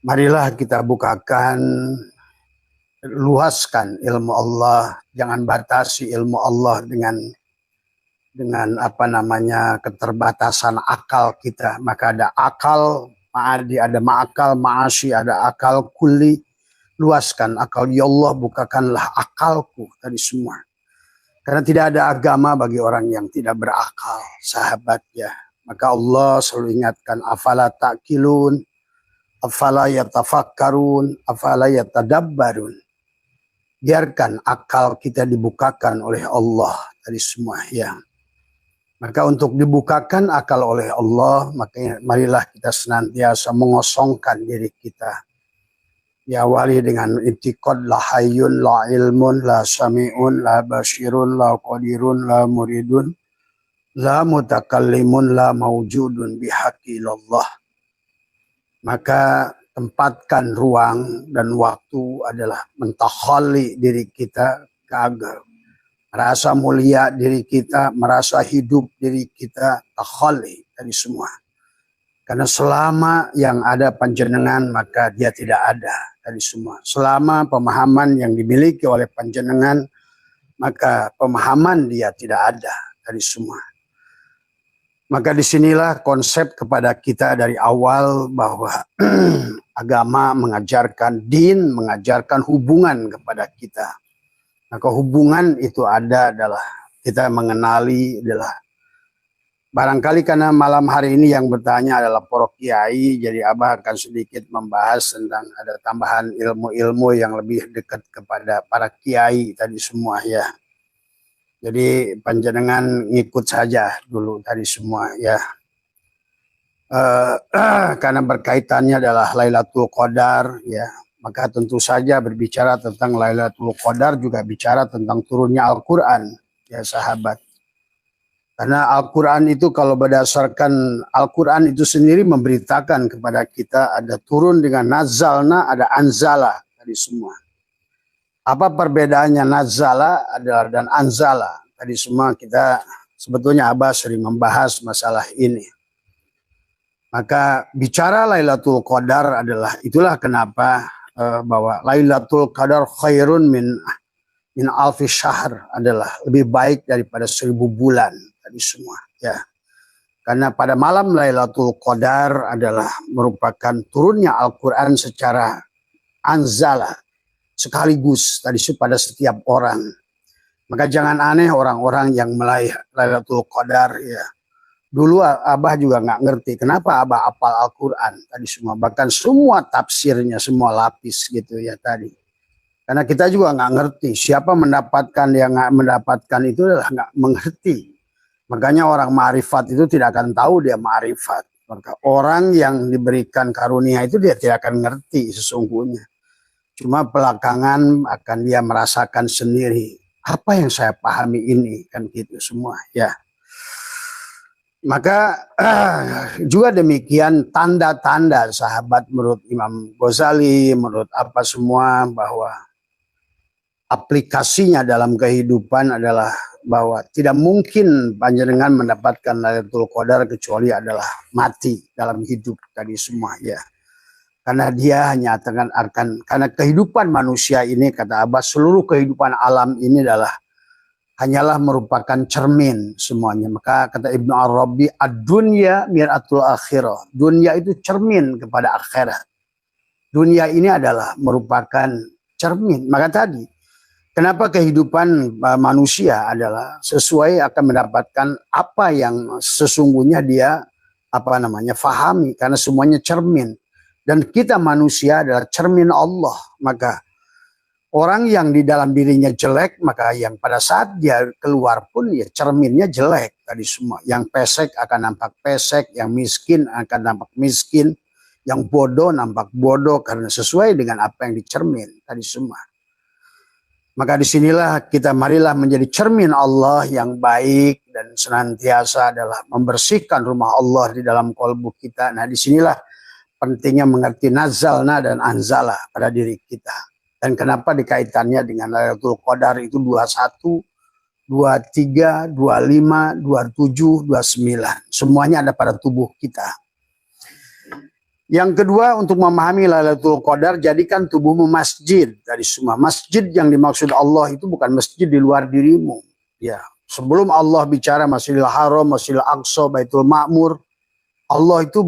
Marilah kita bukakan, luaskan ilmu Allah, jangan batasi ilmu Allah dengan keterbatasan akal kita. Maka ada akal ma'adi, ada ma'akal ma'asi, ada akal kulli. Luaskan akal, ya Allah bukakanlah akalku tadi semua. Karena tidak ada agama bagi orang yang tidak berakal, sahabat ya. Maka Allah selalu ingatkan, afala ta'kilun, afala yatafakkarun, afala yatadabbarun. Biarkan akal kita dibukakan oleh Allah tadi semua ya. Maka untuk dibukakan akal oleh Allah, maka marilah kita senantiasa mengosongkan diri kita. Diawali dengan i'tiqad la hayyun, la ilmun, la sami'un, la basyirun, la qadirun, la muridun, la mutakallimun, la mawjudun bihaqqi Allah. Maka tempatkan ruang dan waktu adalah mentakhali diri kita agar merasa mulia diri kita, merasa hidup diri kita, takhali dari semua. Karena selama yang ada panjenengan, maka dia tidak ada dari semua. Selama pemahaman yang dimiliki oleh panjenengan, maka pemahaman dia tidak ada dari semua. Maka disinilah konsep kepada kita dari awal bahwa agama mengajarkan, din mengajarkan hubungan kepada kita. Maka hubungan itu adalah kita mengenali adalah barangkali karena malam hari ini yang bertanya adalah para kiai, jadi Abah akan sedikit membahas tentang ada tambahan ilmu-ilmu yang lebih dekat kepada para kiai tadi semua ya. Jadi panjenengan ngikut saja dulu tadi semua ya. Karena berkaitannya adalah Lailatul Qadar ya. Maka tentu saja berbicara tentang Lailatul Qadar juga bicara tentang turunnya Al-Quran ya sahabat. Karena Al-Quran itu kalau berdasarkan Al-Quran itu sendiri memberitakan kepada kita ada turun dengan nazalna, ada anzala tadi semua. Apa perbedaannya nazala adalah dan anzala? Tadi semua kita sebetulnya Abah sering membahas masalah ini. Maka bicara Lailatul Qadar adalah itulah kenapa bahwa Lailatul Qadar khairun min alfi syahr adalah lebih baik daripada 1000 bulan tadi semua ya. Karena pada malam Lailatul Qadar adalah merupakan turunnya Al-Quran secara anzala sekaligus tadi pada setiap orang. Maka jangan aneh orang-orang yang meraih Lailatul Qadar ya. Dulu Abah juga nggak ngerti kenapa Abah hafal Al-Quran tadi semua. Bahkan semua tafsirnya, semua lapis gitu ya tadi. Karena kita juga nggak ngerti siapa mendapatkan yang nggak mendapatkan itu adalah nggak mengerti. Makanya orang ma'rifat itu tidak akan tahu dia ma'rifat. Maka orang yang diberikan karunia itu dia tidak akan ngerti sesungguhnya. Cuma belakangan akan dia merasakan sendiri. Apa yang saya pahami ini kan gitu semua ya. Maka juga demikian tanda-tanda sahabat menurut Imam Ghazali, menurut apa semua bahwa aplikasinya dalam kehidupan adalah bahwa tidak mungkin panjenengan mendapatkan Lailatul Qadar kecuali adalah mati dalam hidup tadi semua ya. Karena dia hanya akan karena kehidupan manusia ini kata Abah seluruh kehidupan alam ini adalah hanyalah merupakan cermin semuanya. Maka kata Ibnu Arabi, ad-dunya mir'atul akhirah. Dunia itu cermin kepada akhirat. Dunia ini adalah merupakan cermin. Maka tadi, kenapa kehidupan manusia adalah sesuai akan mendapatkan apa yang sesungguhnya dia fahami. Karena semuanya cermin. Dan kita manusia adalah cermin Allah. Maka orang yang di dalam dirinya jelek, maka yang pada saat dia keluar pun ya cerminnya jelek tadi semua. Yang pesek akan nampak pesek, yang miskin akan nampak miskin, yang bodoh nampak bodoh karena sesuai dengan apa yang dicermin tadi semua. Maka disinilah kita marilah menjadi cermin Allah yang baik dan senantiasa adalah membersihkan rumah Allah di dalam kolbu kita. Nah disinilah pentingnya mengerti nazalna dan anzala pada diri kita. Dan kenapa dikaitannya dengan Lailatul Qadar itu 21, 23, 25, 27, 29. Semuanya ada pada tubuh kita. Yang kedua, untuk memahami Lailatul Qadar, jadikan tubuhmu masjid. Dari semua masjid yang dimaksud Allah itu bukan masjid di luar dirimu. Ya, sebelum Allah bicara Masjidil Haram, Masjidil Aqsa, Baitul Ma'mur, Allah itu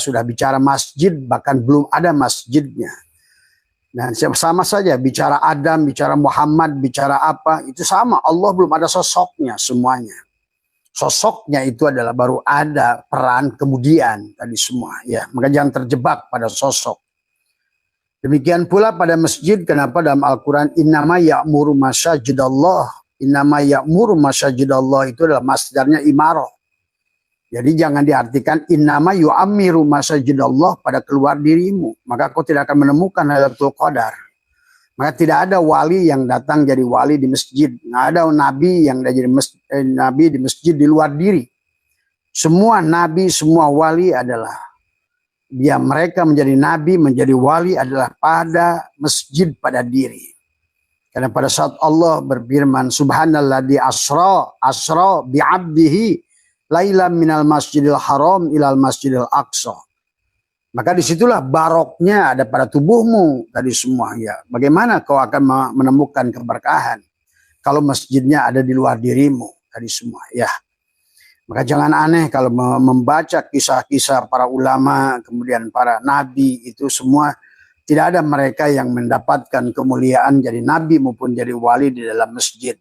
sudah bicara masjid, bahkan belum ada masjidnya. Nah, sama saja bicara Adam, bicara Muhammad, bicara apa, itu sama. Allah belum ada sosoknya semuanya. Sosoknya itu adalah baru ada peran kemudian tadi semua. Ya, maka jangan terjebak pada sosok. Demikian pula pada masjid, kenapa dalam Al-Quran innama ya'muru masajidallah. Innama ya'muru masajidallah itu adalah masdarnya imarah. Jadi jangan diartikan innama yu'amiru masajidallah pada keluar dirimu. Maka kau tidak akan menemukan Lailatul Qadar. Maka tidak ada wali yang datang jadi wali di masjid. Nggak ada nabi yang jadi nabi di masjid di luar diri. Semua nabi, semua wali adalah mereka menjadi nabi, menjadi wali adalah pada masjid, pada diri. Karena pada saat Allah berfirman subhanalladzi asra bi'abdihi lailam minal masjidil haram ilal masjidil aqsa. Maka disitulah baroknya ada pada tubuhmu tadi semua. Ya, bagaimana kau akan menemukan keberkahan kalau masjidnya ada di luar dirimu tadi semua. Ya, maka jangan aneh kalau membaca kisah-kisah para ulama, kemudian para nabi, itu semua tidak ada mereka yang mendapatkan kemuliaan jadi nabi maupun jadi wali di dalam masjid,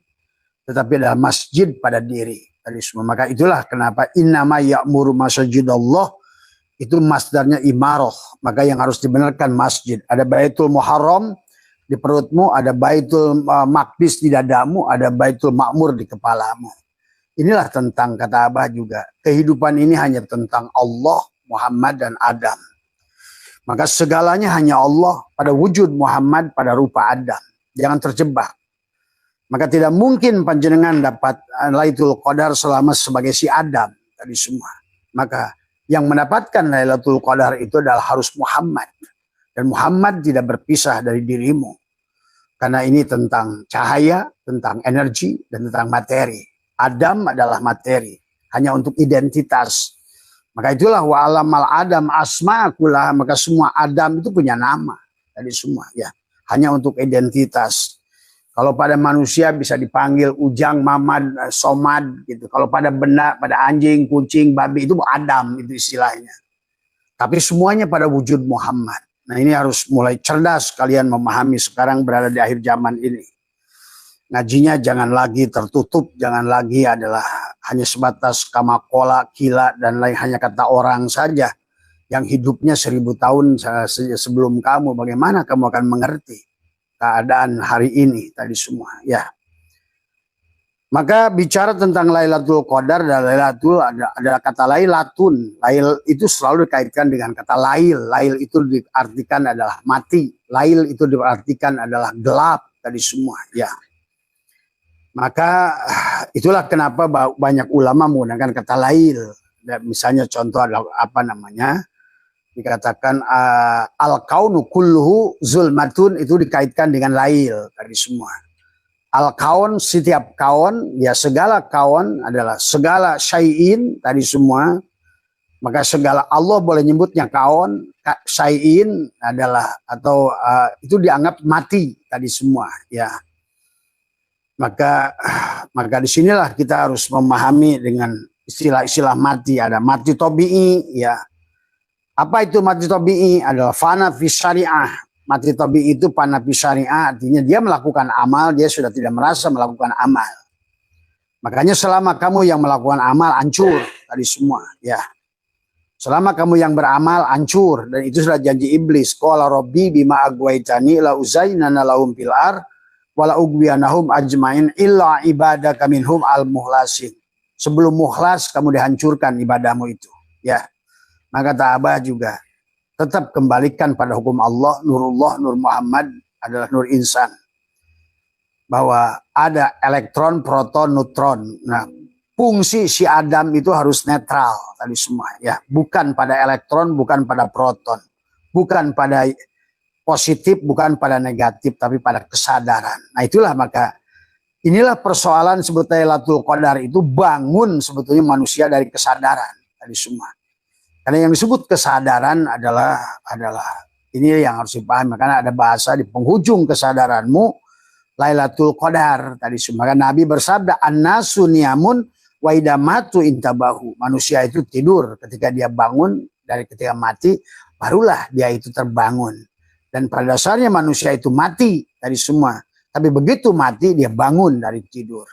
tetapi dalam masjid pada diri tadi semua. Maka itulah kenapa innama ya'muru masajidallah itu masdarnya imarah. Maka yang harus dibenarkan masjid. Ada Baitul Muharram di perutmu, ada Baitul Maqdis di dadamu, ada Baitul Ma'mur di kepalamu. Inilah tentang, kata Abah juga, kehidupan ini hanya tentang Allah, Muhammad, dan Adam. Maka segalanya hanya Allah pada wujud Muhammad, pada rupa Adam. Jangan terjebak. Maka tidak mungkin panjenengan dapat Lailatul Qadar selama sebagai si Adam tadi semua. Maka yang mendapatkan Lailatul Qadar itu adalah harus Muhammad. Dan Muhammad tidak berpisah dari dirimu. Karena ini tentang cahaya, tentang energi, dan tentang materi. Adam adalah materi. Hanya untuk identitas. Maka itulah wa alamal Adam asma'akullah. Maka semua Adam itu punya nama. Tadi semua ya. Hanya untuk identitas. Kalau pada manusia bisa dipanggil Ujang, Mamad, Somad gitu. Kalau pada benda, pada anjing, kucing, babi itu Adam itu istilahnya. Tapi semuanya pada wujud Muhammad. Nah ini harus mulai cerdas kalian memahami sekarang berada di akhir zaman ini. Ngajinya jangan lagi tertutup, jangan lagi adalah hanya sebatas kamakola, kila, dan lain hanya kata orang saja. Yang hidupnya 1000 tahun sebelum kamu, bagaimana kamu akan mengerti keadaan hari ini tadi semua ya. Maka bicara tentang Lailatul Qadar dan Lailatul ada kata lailatun. Lail itu selalu dikaitkan dengan kata lail. Lail itu diartikan adalah mati. Lail itu diartikan adalah gelap tadi semua ya. Maka itulah kenapa banyak ulama menggunakan kata lail. Dan misalnya contoh adalah apa namanya? Dikatakan al-kaunu kulluhu zulmatun, itu dikaitkan dengan lail tadi semua. Al-kaun, setiap kaun, ya segala kaun adalah segala syai'in tadi semua. Maka segala, Allah boleh nyebutnya kaun, syai'in adalah atau itu dianggap mati tadi semua ya. Maka disinilah kita harus memahami dengan istilah-istilah mati. Ada mati tobi'i ya. Apa itu mati tabi'i? Adalah fana fi syariah. Mati tabi'i itu fana fi syariah, artinya dia melakukan amal, dia sudah tidak merasa melakukan amal. Makanya selama kamu yang melakukan amal, hancur tadi semua ya. Selama kamu yang beramal, hancur, dan itu sudah janji iblis. Qala rabbi bima agwaitani la uzainana lahum fil ar wa la ugwiyanahum ajmain illa ibadaka minhum al muhlasin. Sebelum mukhlas kamu dihancurkan ibadahmu itu ya. Maka kata Abah juga tetap kembalikan pada hukum Allah, nurullah, nur Muhammad adalah nur insan. Bahwa ada elektron, proton, neutron. Nah, fungsi si Adam itu harus netral tadi semua ya. Bukan pada elektron, bukan pada proton. Bukan pada positif, bukan pada negatif, tapi pada kesadaran. Nah itulah maka inilah persoalan sebetulnya Lailatul Qadar itu bangun sebetulnya manusia dari kesadaran tadi semua. Karena yang disebut kesadaran adalah ini yang harus dipahami. Karena ada bahasa di penghujung kesadaranmu Lailatul Qadar tadi. Maka Nabi bersabda, "An-nasu niyamun wa idza matu intabahu." Manusia itu tidur, ketika dia bangun dari ketika mati barulah dia itu terbangun. Dan pada dasarnya manusia itu mati dari semua. Tapi begitu mati dia bangun dari tidur.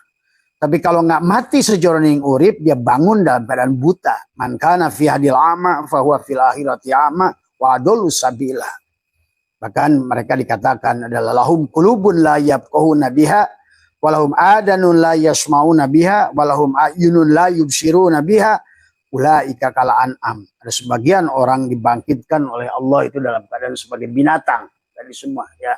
Tapi kalau nggak mati sejroning urip, dia bangun dalam keadaan buta. Man kana fi hadil ama fa huwa fil akhirati ama wa adallu sabila. Bahkan mereka dikatakan adalah lahum qulubun la yafqahuna biha walahum adanun la yasmauna biha walahum ayunun la yubsiruna biha ulaika kal an'am. Ada sebagian orang dibangkitkan oleh Allah itu dalam keadaan sebagai binatang dari semua ya.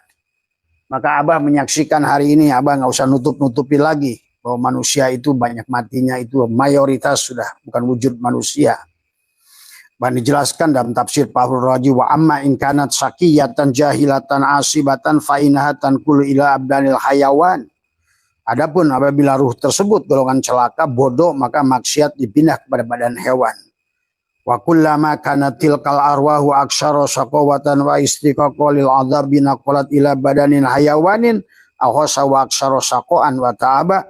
Maka Abah menyaksikan hari ini, Abah nggak usah nutup-nutupi lagi bahwa manusia itu banyak matinya, itu mayoritas sudah bukan wujud manusia. Bahkan dijelaskan dalam tafsir Fathur Raji, wa amma in kanat sakiyatan jahilatan asibatan fa innaha tanqulu ila abdanil hayawan. Adapun apabila ruh tersebut golongan celaka, bodoh, maka maksiat dipindah kepada badan hewan. Wa kullama kanat tilkal arwahu aktsara saqawatan wa istiqaqal lil adzabi naqalat ila badanin hayawanin akhasa wa aktsara saqaan wa ta'aba.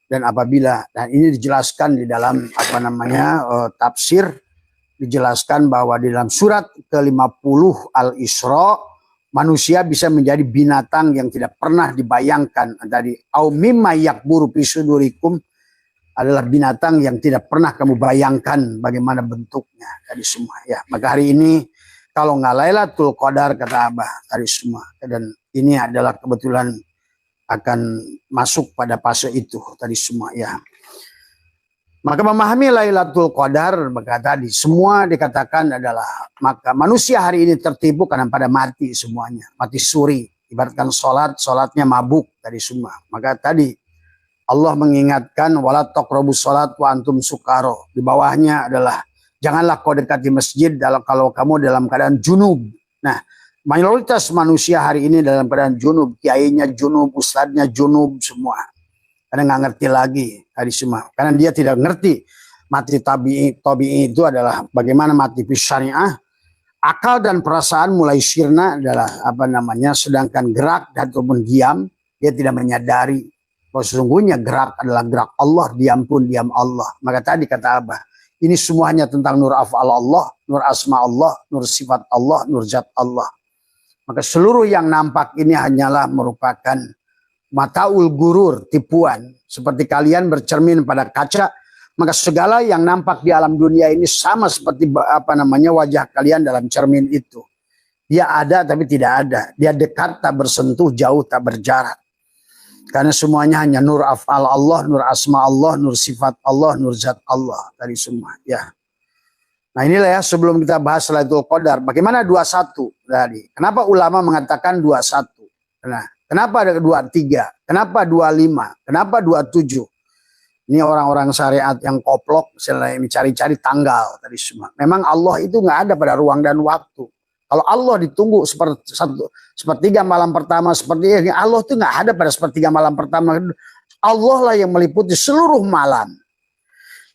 Dan apabila, dan ini dijelaskan di dalam tafsir, dijelaskan bahwa di dalam surat ke-50 Al-Isra, manusia bisa menjadi binatang yang tidak pernah dibayangkan. Tadi au mimma yakburu fi sudurikum adalah binatang yang tidak pernah kamu bayangkan bagaimana bentuknya tadi semua ya. Maka hari ini kalau nggak Lailatul Qadar kata Abah tadi semua, dan ini adalah kebetulan akan masuk pada fase itu tadi semua ya. Maka memahami Lailatul Qadar, maka tadi semua dikatakan adalah, maka manusia hari ini tertipu karena pada mati semuanya, mati suri. Ibaratkan sholatnya mabuk tadi semua. Maka tadi Allah mengingatkan wala taqrabus sholat wa antum sukaro. Di bawahnya adalah janganlah kau dekati masjid kalau kamu dalam keadaan junub. Nah, mayoritas manusia hari ini dalam keadaan junub, kiainya junub, ustadznya junub semua. Karena nggak ngerti lagi tadi semua. Karena dia tidak ngerti mati tabi'i itu adalah bagaimana mati fi syariah. Akal dan perasaan mulai sirna adalah sedangkan gerak ataupun diam dia tidak menyadari bahwa sesungguhnya gerak adalah gerak Allah, diam pun diam Allah. Maka tadi kata Abah, ini semuanya tentang nur af'al Allah, nur asma Allah, nur sifat Allah, nur zat Allah. Maka seluruh yang nampak ini hanyalah merupakan mataul gurur, tipuan. Seperti kalian bercermin pada kaca, maka segala yang nampak di alam dunia ini sama seperti wajah kalian dalam cermin itu. Dia ada tapi tidak ada. Dia dekat tak bersentuh, jauh tak berjarak. Karena semuanya hanya nur af'al Allah, nur asma Allah, nur sifat Allah, nur zat Allah. Tadi semua ya. Nah inilah ya sebelum kita bahas Lailatul Qadar. Bagaimana 21 tadi? Kenapa ulama mengatakan 21? Nah, kenapa ada 23? Kenapa 25? Kenapa 27? Ini orang-orang syariat yang koplok selain mencari-cari tanggal tadi semua. Memang Allah itu nggak ada pada ruang dan waktu. Kalau Allah ditunggu sepertiga malam pertama seperti ini, Allah itu nggak ada pada sepertiga malam pertama. Allah lah yang meliputi seluruh malam.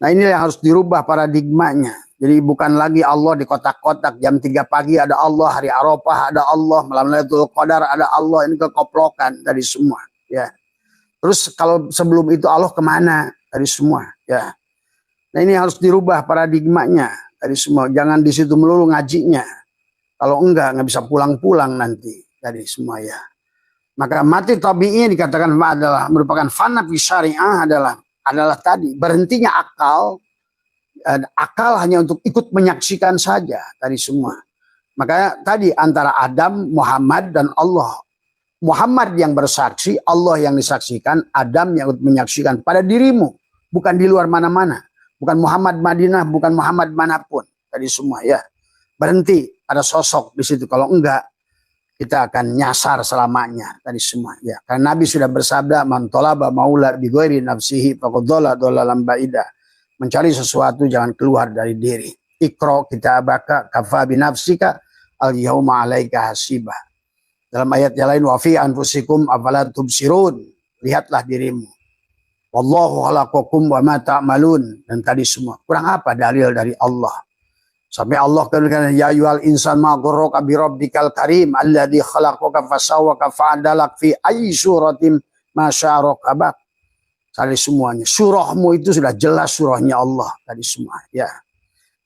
Nah ini yang harus dirubah paradigmanya. Jadi bukan lagi Allah di kotak-kotak, jam 3 pagi ada Allah, hari Arafah ada Allah, malam Lailatul Qadar ada Allah. Ini kekoplokan dari semua ya. Terus kalau sebelum itu Allah kemana dari semua ya. Nah ini harus dirubah paradigmanya dari semua. Jangan di situ melulu ngajinya. Kalau enggak bisa pulang-pulang nanti dari semua ya. Maka mati tabi'i dikatakan adalah merupakan fana fi syariah adalah tadi berhentinya akal. Akal hanya untuk ikut menyaksikan saja tadi semua. Makanya tadi antara Adam, Muhammad dan Allah. Muhammad yang bersaksi, Allah yang disaksikan, Adam yang menyaksikan pada dirimu, bukan di luar mana-mana. Bukan Muhammad Madinah, bukan Muhammad manapun tadi semua ya. Berhenti ada sosok di situ. Kalau enggak kita akan nyasar selamanya tadi semua ya. Karena Nabi sudah bersabda, man talaba maula bi ghairi nafsihi faqad dhalalan ba'ida. Mencari sesuatu jangan keluar dari diri. Iqra kitabaka kafa bi nafsika al yauma 'alaika hasibah. Dalam ayat yang lain wa fi anfusikum afala tubsirun. Lihatlah dirimu. Wallahu khalaqakum wa ma ta'malun. Dan tadi semua. Kurang apa dalil dari Allah? Sampai Allah katakan ya ayyuhal insan ma ghurraka bi rabbikal karim alladzi khalaqaka fasawwaka fa'adalak fi ayyi suratin ma sya'araka. Tadi semuanya surahmu itu sudah jelas surahnya Allah tadi semua ya.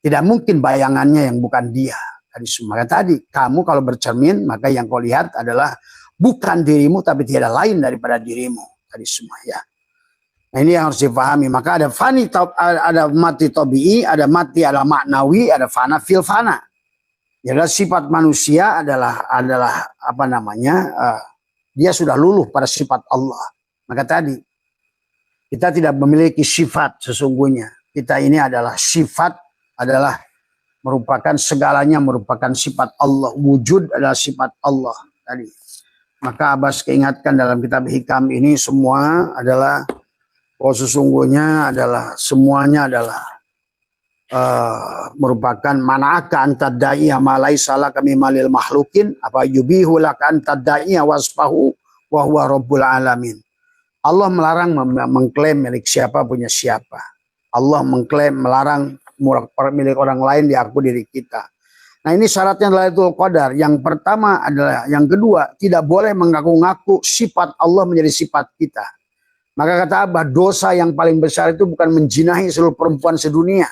Tidak mungkin bayangannya yang bukan dia tadi semua. Maka tadi kamu kalau bercermin maka yang kau lihat adalah bukan dirimu tapi tiada lain daripada dirimu tadi semua ya. Nah, ini yang harus dipahami. Maka ada fani, ada mati tabi'i, ada mati ada maknawi, ada fana fil fana. Jadi sifat manusia adalah apa namanya? Dia sudah luluh pada sifat Allah. Maka tadi kita tidak memiliki sifat sesungguhnya. Kita ini adalah sifat adalah merupakan segalanya merupakan sifat Allah. Wujud adalah sifat Allah tadi. Maka Abbas keingatkan dalam kitab Hikam ini semua adalah sesungguhnya adalah semuanya adalah merupakan manaka antadai amalai salah kami malil makhlukin apa yubihu laka antadai wasfahu wa huwa rabbul alamin. Allah melarang mengklaim milik siapa punya siapa. Allah mengklaim melarang milik orang lain diaku diri kita. Nah ini syaratnya Lailatul Qadar. Yang pertama adalah yang kedua tidak boleh mengaku-ngaku sifat Allah menjadi sifat kita. Maka kata Abah, dosa yang paling besar itu bukan menjinahi seluruh perempuan sedunia.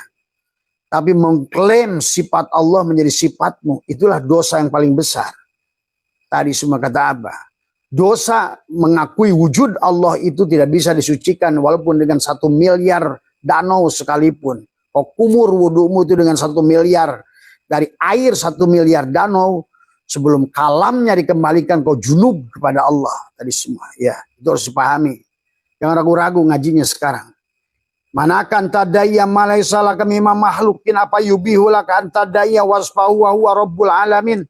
Tapi mengklaim sifat Allah menjadi sifatmu. Itulah dosa yang paling besar. Tadi semua kata Abah. Dosa mengakui wujud Allah itu tidak bisa disucikan walaupun dengan 1 miliar danau sekalipun. Kau kumur wudumu itu dengan 1 miliar. Dari air 1 miliar danau. Sebelum kalamnya dikembalikan kau junub kepada Allah. Tadi semua. Ya, itu harus dipahami. Jangan ragu-ragu ngajinya sekarang. Manakan tadayya malaisa laka mimma makhlukin apa yubihu laka antadayya wasfahu wa huwa rabbul alamin.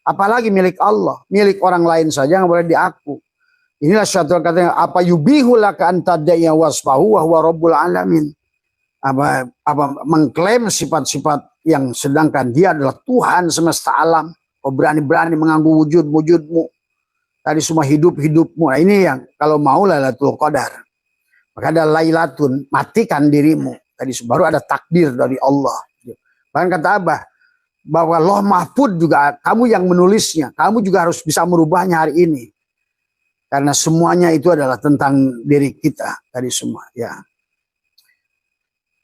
Apalagi milik Allah, milik orang lain saja nggak boleh diaku. Inilah syaitan katanya apa yubihu laka antadayya wasfahu wa huwa rabbul alamin. Apa mengklaim sifat-sifat yang sedangkan dia adalah Tuhan semesta alam. Kau berani-berani mengganggu wujudmu. Tadi semua hidupmu. Nah ini yang kalau mau Lailatul Qadar. Maka ada lailatun, matikan dirimu. Tadi baru ada takdir dari Allah. Bahkan kata Abah, bahwa Loh Mahfud juga kamu yang menulisnya. Kamu juga harus bisa merubahnya hari ini. Karena semuanya itu adalah tentang diri kita. Tadi semua ya.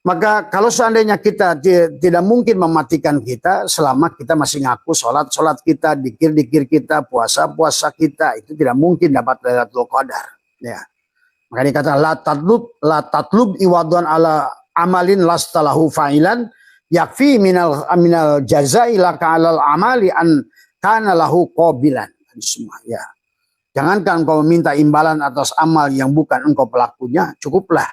Maka kalau seandainya kita tidak mungkin mematikan kita selama kita masih ngaku sholat kita, dikir kita, puasa kita itu tidak mungkin dapat Lailatul Qadar. Ya. Maka dikata la tatlub iwadun ala amalin lastalahu fa'ilan yakfi minal jazai laka alal amali an kana lahu qabilan. Semua ya. Jangankan engkau meminta imbalan atas amal yang bukan engkau pelakunya, cukuplah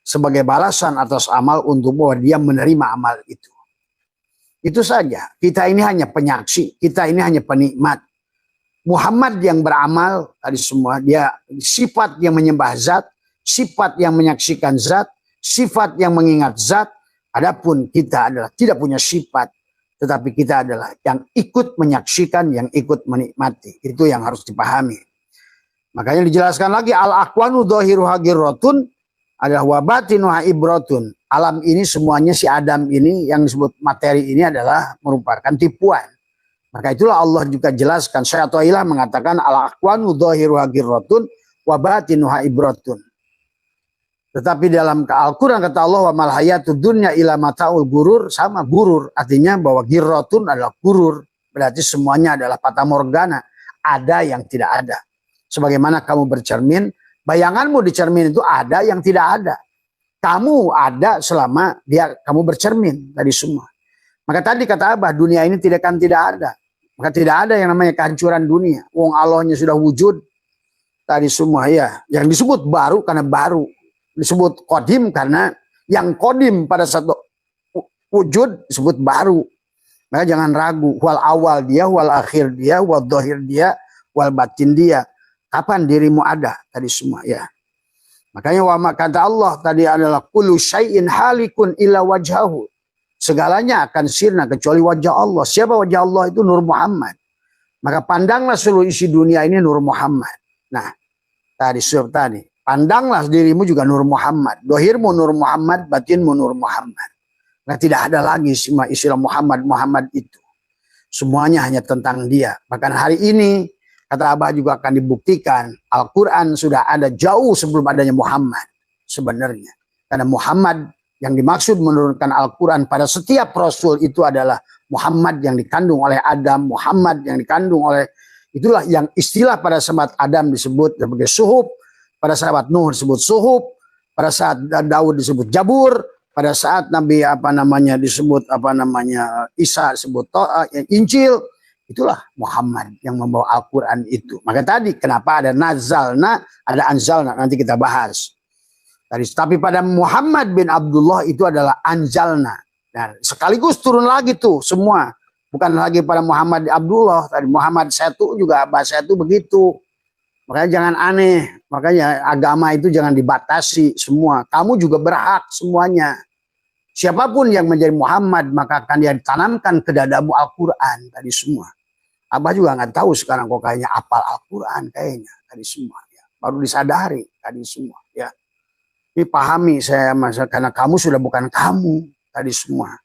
sebagai balasan atas amal untuk bahwa dia menerima amal itu. Itu saja. Kita ini hanya penyaksi. Kita ini hanya penikmat. Muhammad yang beramal tadi semua. Dia sifat yang menyembah zat. Sifat yang menyaksikan zat. Sifat yang mengingat zat. Adapun kita adalah tidak punya sifat. Tetapi kita adalah yang ikut menyaksikan. Yang ikut menikmati. Itu yang harus dipahami. Makanya dijelaskan lagi. Al-aqwanu dhahiruha girrotun. Adalah wabatinuha ibratun. Alam ini semuanya si Adam ini yang disebut materi ini adalah merupakan tipuan. Maka itulah Allah juga jelaskan. Syaitanillah mengatakan al-aqwanu dhahiruha girratun wabatinuha ibratun. Tetapi dalam Al-Quran kata Allah wa mal hayatud dunya ila mataul gurur, sama gurur. Artinya bahwa girratun adalah gurur. Berarti semuanya adalah fata morgana. Ada yang tidak ada. Sebagaimana kamu bercermin, bayanganmu di cermin itu ada yang tidak ada. Kamu ada selama kamu bercermin tadi semua. Maka tadi kata Abah, dunia ini tidak ada. Maka tidak ada yang namanya kehancuran dunia. Wong Allahnya sudah wujud tadi semua ya. Yang disebut baru karena baru. Disebut kodim karena yang kodim pada satu wujud disebut baru. Maka jangan ragu. Wal awal dia, wal akhir dia, wal dohir dia, wal batin dia. Kapan dirimu ada tadi semua ya. Makanya kata Allah tadi adalah kullu syai'in halikun illa wajhahu. Segalanya akan sirna kecuali wajah Allah. Siapa wajah Allah itu? Nur Muhammad. Maka pandanglah seluruh isi dunia ini Nur Muhammad. Nah, tadi surat tadi. Pandanglah dirimu juga Nur Muhammad. Dohirmu Nur Muhammad, batinmu Nur Muhammad. Nah, tidak ada lagi istilah Muhammad itu. Semuanya hanya tentang dia. Bahkan hari ini, kata Abah juga akan dibuktikan, Al-Quran sudah ada jauh sebelum adanya Muhammad sebenarnya. Karena Muhammad yang dimaksud menurunkan Al-Quran pada setiap Rasul itu adalah Muhammad yang dikandung oleh Adam, Muhammad yang dikandung oleh, itulah yang istilah pada sahabat Adam disebut sebagai suhub, pada sahabat Nuh disebut suhub, pada saat Daud disebut Jabur, pada saat Nabi disebut Isa disebut Injil, itulah Muhammad yang membawa Al-Quran itu. Maka tadi kenapa ada nazalna, ada anzalna, nanti kita bahas. Tapi pada Muhammad bin Abdullah itu adalah anzalna. Dan sekaligus turun lagi tuh semua. Bukan lagi pada Muhammad bin Abdullah. Tadi Muhammad satu juga bahasa itu begitu. Makanya jangan aneh. Makanya agama itu jangan dibatasi semua. Kamu juga berhak semuanya. Siapapun yang menjadi Muhammad maka akan dia ditanamkan ke dadamu Al-Quran tadi semua. Abah juga nggak tahu sekarang kok kayaknya apal Al-Quran kayaknya tadi semua. Ya. Baru disadari tadi semua. Ya. Ini pahami saya masa karena kamu sudah bukan kamu tadi semua.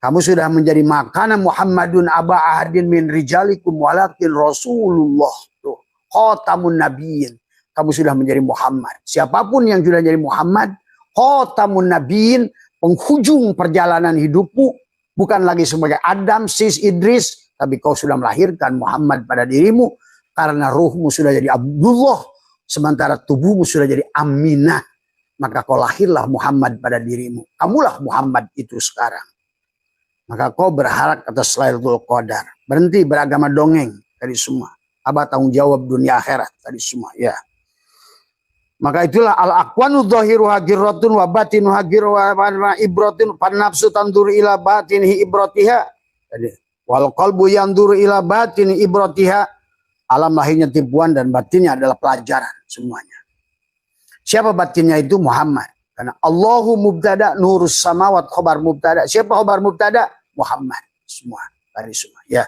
Kamu sudah menjadi makanan Muhammadun aba ahadin min rijalikum walakin Rasulullah tuh khatamun nabiyyin. Kamu sudah menjadi Muhammad. Siapapun yang sudah jadi Muhammad, khatamun nabiyyin, penghujung perjalanan hidupmu bukan lagi sebagai Adam, Sis, Idris, tapi kau sudah melahirkan Muhammad pada dirimu karena ruhmu sudah jadi Abdullah sementara tubuhmu sudah jadi Aminah. Maka kau lahirlah Muhammad pada dirimu. Kamulah Muhammad itu sekarang. Maka kau berharap atas Lailatul Qadar. Berhenti beragama dongeng tadi semua. Abah tanggung jawab dunia akhirat tadi semua. Ya. Maka itulah al-aqwanu dhahiruha girratun wa batinuha girwa ibratun fan nafsu tandur ila batinihi ibratiha. Jadi wal qalbu yandur ila batini ibratiha. Alam lahirnya tipuan dan batinnya adalah pelajaran semuanya. Siapa batinnya itu? Muhammad. Karena Allahu mubtada nurus samawat khobar mubtada. Siapa khobar mubtada? Muhammad. Semua. Dari semua. Ya.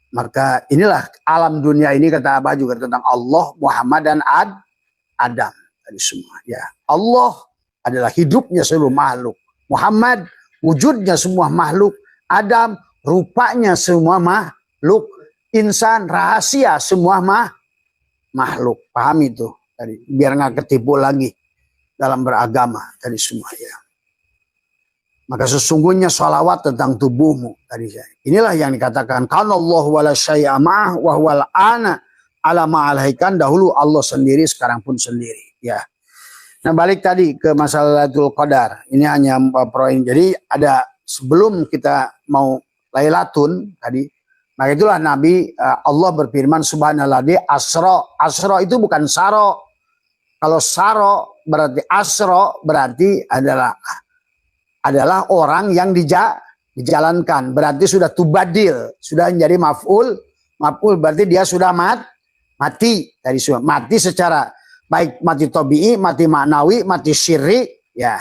Maka inilah alam dunia ini kata Abah juga tentang Allah, Muhammad dan Adam. Dari semua. Ya. Allah adalah hidupnya seluruh makhluk. Muhammad wujudnya semua makhluk. Adam rupanya semua makhluk. Insan rahasia semua makhluk. Paham itu? Tadi, biar nggak ketipu lagi dalam beragama tadi semua ya. Maka sesungguhnya sholawat tentang tubuhmu tadi saya. Inilah yang dikatakan kana Allah wala syai'a ma'ah wa huwal ana ala ma'alaikan, dahulu Allah sendiri sekarang pun sendiri ya. Nah balik tadi ke masalah Lailatul Qadar. Ini hanya poin. Jadi ada sebelum kita mau Lailatun tadi, maka itulah Nabi Allah berfirman subhanalladzi asra itu bukan saro. Kalau saro berarti asro berarti adalah orang yang dijalankan. Berarti sudah tubadil, sudah menjadi maf'ul berarti dia sudah mati dari sudah mati secara baik mati tabi'i, mati maknawi, mati syirri ya.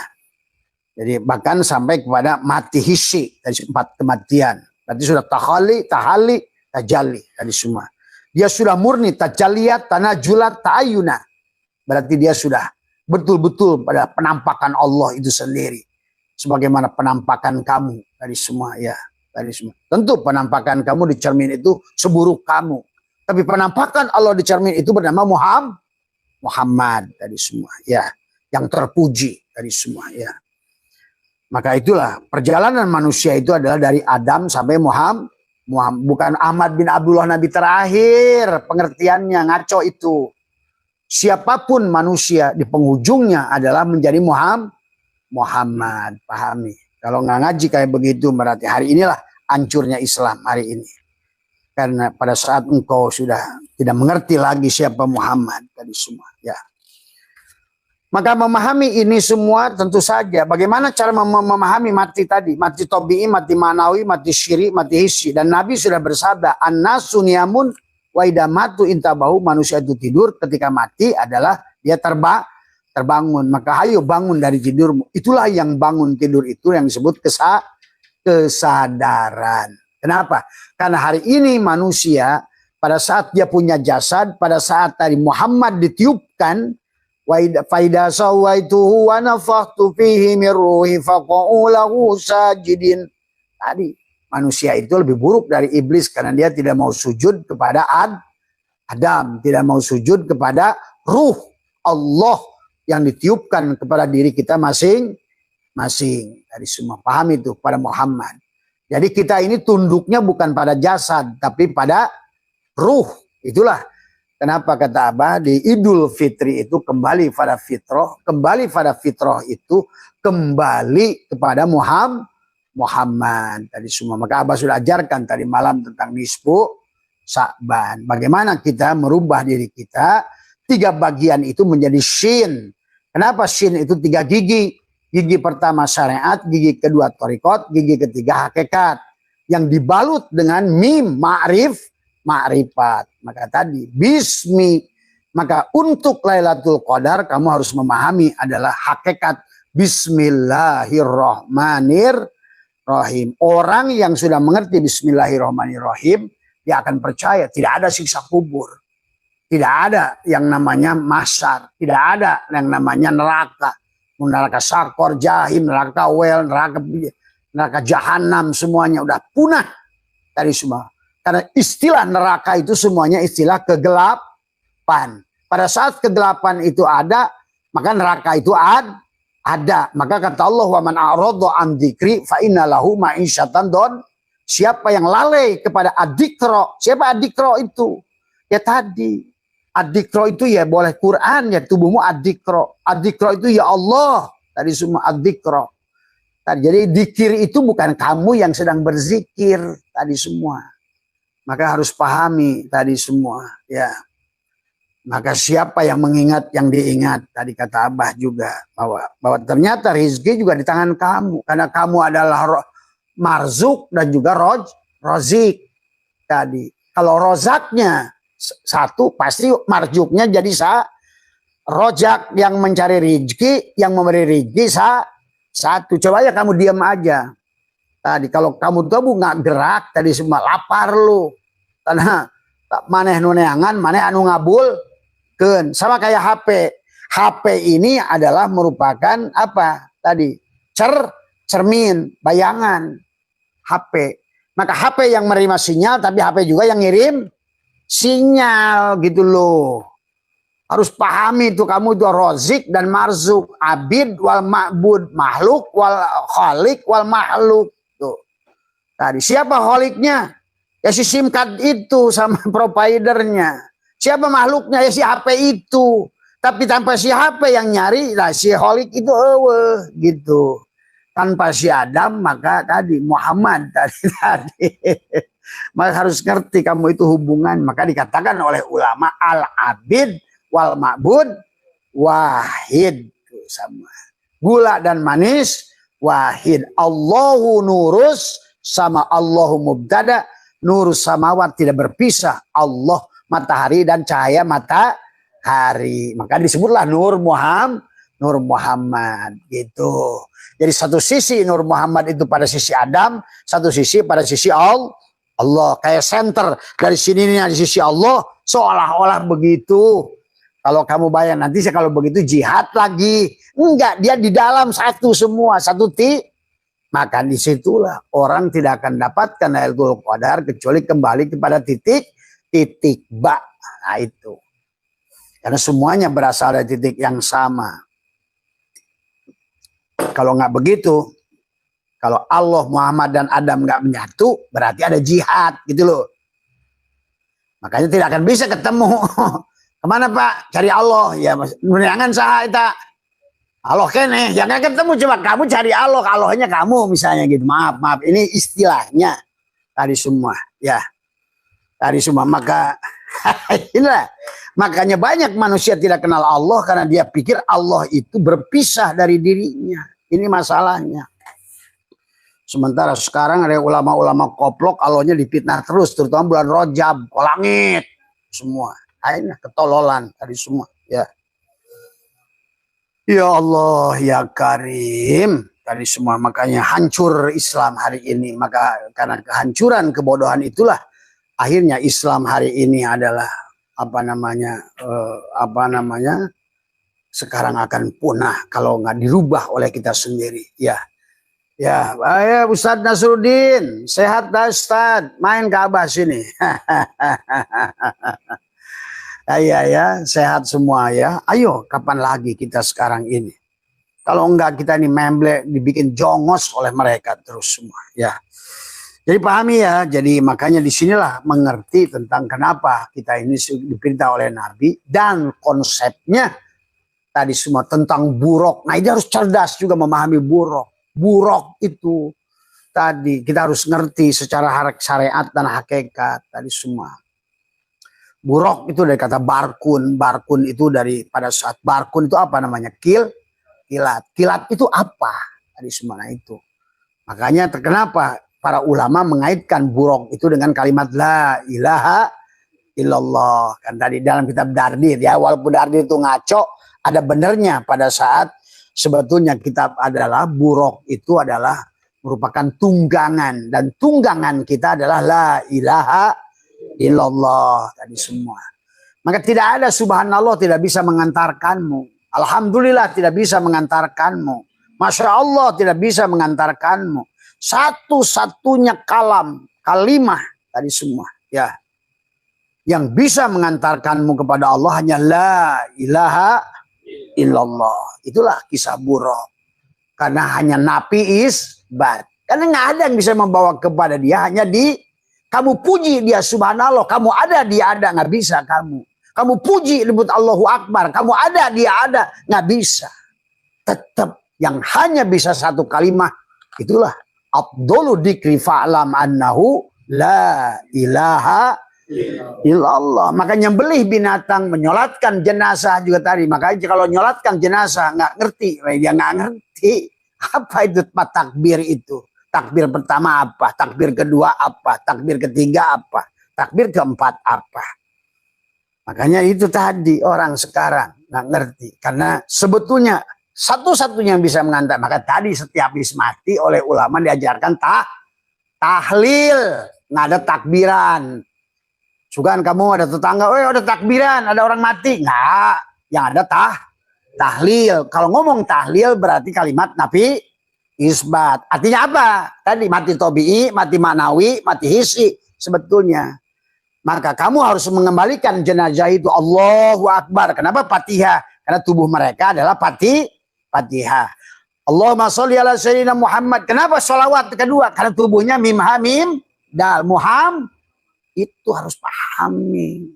Jadi bahkan sampai kepada mati hissi dari 4 kematian. Berarti sudah tahalli, tajalli dari semua. Dia sudah murni tajalliyat, tanajulat, ta'ayuna. Berarti dia sudah betul-betul pada penampakan Allah itu sendiri. Sebagaimana penampakan kamu dari semua ya. Dari semua. Tentu penampakan kamu di cermin itu seburuk kamu. Tapi penampakan Allah di cermin itu bernama Muhammad dari semua ya. Yang terpuji dari semua ya. Maka itulah perjalanan manusia itu adalah dari Adam sampai Muhammad. Bukan Ahmad bin Abdullah Nabi terakhir. Pengertiannya ngaco itu. Siapapun manusia di penghujungnya adalah menjadi Muhammad. Pahami. Kalau nggak ngaji kayak begitu berarti hari inilah hancurnya Islam hari ini. Karena pada saat engkau sudah tidak mengerti lagi siapa Muhammad tadi semua. Ya. Maka memahami ini semua tentu saja. Bagaimana cara memahami mati tadi? Mati tabi'i, mati manawi, mati syiri, mati hissi. Dan Nabi sudah bersabda, an-nasu niyamun wa idamatu intabahu, manusia itu tidur, ketika mati adalah dia terbangun. Maka ayo bangun dari tidurmu. Itulah yang bangun tidur itu yang disebut kesadaran. Kenapa? Karena hari ini manusia pada saat dia punya jasad, pada saat tadi Muhammad ditiupkan, faida sawaituhu wa nafakhtu fihi min ruhi faqa'u lahu sajidin. Tadi manusia itu lebih buruk dari iblis karena dia tidak mau sujud kepada Adam, tidak mau sujud kepada ruh Allah yang ditiupkan kepada diri kita masing-masing. Dari semua paham itu pada Muhammad. Jadi kita ini tunduknya bukan pada jasad tapi pada ruh. Itulah kenapa kata Abah di Idul Fitri itu kembali pada fitrah. Kembali pada fitrah itu kembali kepada Muhammad tadi semua. Maka Abah sudah ajarkan tadi malam tentang nisfu Sa'ban. Bagaimana kita merubah diri kita. 3 bagian itu menjadi shin. Kenapa shin itu 3 gigi? Gigi pertama syariat, gigi kedua thariqat, gigi ketiga hakikat. Yang dibalut dengan mim, ma'rifat. Maka tadi bismi. Maka untuk Lailatul Qadar kamu harus memahami adalah hakikat Bismillahirrahmanirrahim. Orang yang sudah mengerti Bismillahirrahmanirrahim, dia akan percaya tidak ada siksa kubur. Tidak ada yang namanya mahsyar. Tidak ada yang namanya neraka. Neraka sakor, jahim, neraka wel, neraka jahanam. Semuanya udah punah. Tadi semua. Karena istilah neraka itu semuanya istilah kegelapan. Pada saat kegelapan itu ada, maka neraka itu ada. Maka kata Allah, wa man a'radha an dzikri fa inna lahu ma'isyatan don. Siapa yang lalai kepada adikro? Siapa adikro itu? Ya tadi. Adikro itu ya boleh Quran, ya tubuhmu adikro. Adikro itu ya Allah. Tadi semua adikro. Jadi dikir itu bukan kamu yang sedang berzikir. Tadi semua. Maka harus pahami tadi semua. Ya. Maka siapa yang mengingat yang diingat. Tadi kata Abah juga. Bahwa ternyata rezeki juga di tangan kamu. Karena kamu adalah marzuk dan juga rozik. Tadi. Kalau rozaknya satu pasti marjuknya jadi rojak yang mencari rezeki, yang memberi rezeki satu. Coba aja kamu diam aja. Tadi kalau kamu tuh nggak gerak tadi semua lapar lu. Karena maneh nuneangan, maneh anu ngabul kan. Sama kayak HP. HP ini adalah merupakan apa? Tadi cermin, bayangan HP. Maka HP yang menerima sinyal tapi HP juga yang ngirim sinyal gitu loh. Harus pahami itu kamu itu rozik dan marzuk, abid wal ma'bud, makhluk wal khalik wal makhluk. Tuh. Tadi siapa khaliknya? Ya si SIM card itu sama providernya. Siapa makhluknya? Ya si HP itu. Tapi tanpa si HP yang nyari, lah si khalik itu gitu. Tanpa si Adam maka tadi Muhammad tadi. Maka harus ngerti kamu itu hubungan. Maka dikatakan oleh ulama al-abid wal ma'bud wahid. Sama. Gula dan manis wahid. Allahu nurus sama Allahu mubtada. Nurus samawat tidak berpisah. Allah matahari dan cahaya matahari. Maka disebutlah Nur Muhammad gitu. Jadi satu sisi Nur Muhammad itu pada sisi Adam. Satu sisi pada sisi Allah, kayak center dari sini di sisi Allah seolah-olah begitu. Kalau kamu bayang nanti kalau begitu jihad lagi. Enggak, dia di dalam satu semua, satu Maka disitulah orang tidak akan dapatkan Lailatul Qadar kecuali kembali kepada titik ba. Nah itu. Karena semuanya berasal dari titik yang sama. Kalau nggak begitu, kalau Allah, Muhammad, dan Adam nggak menyatu, berarti ada jihad gitu loh. Makanya tidak akan bisa ketemu. Kemana Pak? Cari Allah. Ya, jangan salah itu. Allah kene, jangan ketemu. Coba kamu cari Allah. Allahnya kamu misalnya gitu. Maaf. Ini istilahnya. Tadi semua. Ya. Tadi semua. Maka inilah. Makanya banyak manusia tidak kenal Allah karena dia pikir Allah itu berpisah dari dirinya. Ini masalahnya. Sementara sekarang ada ulama-ulama koplok, Allahnya dipitnah terus, terutama bulan Rajab, kolangit, semua. Akhirnya ketololan dari semua. Ya. Ya Allah, ya Karim, dari semua. Makanya hancur Islam hari ini. Maka karena kehancuran, kebodohan itulah akhirnya Islam hari ini adalah sekarang akan punah kalau nggak dirubah oleh kita sendiri. Ya, ya, ayo Ustadz Nasruddin, sehat dah Ustadz, main ke Abah sini. Iya ya, sehat semua ya. Ayo, kapan lagi kita sekarang ini? Kalau enggak kita ini memble dibikin jongos oleh mereka terus semua ya. Jadi pahami ya, jadi makanya disinilah mengerti tentang kenapa kita ini diperintah oleh Nabi dan konsepnya tadi semua tentang buruk. Nah ini harus cerdas juga memahami buruk. Buruk itu tadi kita harus ngerti secara syariat dan hakikat tadi semua. Buruk itu dari kata barkun, barkun itu dari pada saat barkun itu apa namanya? Kilat. Kilat itu apa? Tadi semua itu. Makanya kenapa para ulama mengaitkan buruk itu dengan kalimat la ilaha illallah. Kan tadi dalam kitab Dardir ya, walaupun Dardir itu ngaco, ada benernya pada saat sebetulnya kitab adalah buruk itu adalah merupakan tunggangan. Dan tunggangan kita adalah la ilaha illallah tadi semua. Maka tidak ada subhanallah tidak bisa mengantarkanmu. Alhamdulillah tidak bisa mengantarkanmu. Masya Allah tidak bisa mengantarkanmu. Satu-satunya kalimah tadi semua ya, yang bisa mengantarkanmu kepada Allah hanya la ilaha illallah. Itulah kisah buruk. Karena hanya nafi isbat. Karena nggak ada yang bisa membawa kepada dia, hanya kamu puji dia subhanallah, kamu ada dia ada, nggak bisa kamu. Kamu puji disebut Allahu Akbar, kamu ada dia ada, nggak bisa. Tetap yang hanya bisa satu kalimat itulah afdhalu dzikri fa'lam annahu la ilaha illallah. Makanya nyembelih binatang, menyolatkan jenazah juga tadi. Makanya kalau nyolatkan jenazah nggak ngerti, dia nggak ngerti apa itu takbir itu. Takbir pertama apa? Takbir kedua apa? Takbir ketiga apa? Takbir keempat apa? Makanya itu tadi orang sekarang nggak ngerti. Karena sebetulnya satu-satunya yang bisa mengantar. Maka tadi setiap habis mati oleh ulama diajarkan tahlil. Nggak ada takbiran. Sugan kamu ada tetangga, ada takbiran, ada orang mati. Nggak. Yang ada tahlil. Kalau ngomong tahlil berarti kalimat nafi isbat. Artinya apa? Tadi mati tobi'i, mati maknawi, mati hissi sebetulnya. Maka kamu harus mengembalikan jenazah itu Allahu Akbar. Kenapa Fatihah? Karena tubuh mereka adalah Fatihah. Allahumma sholli ala sayyidina Muhammad. Kenapa sholawat kedua? Karena tubuhnya mim ha mim dal Muhammad. Itu harus pahami.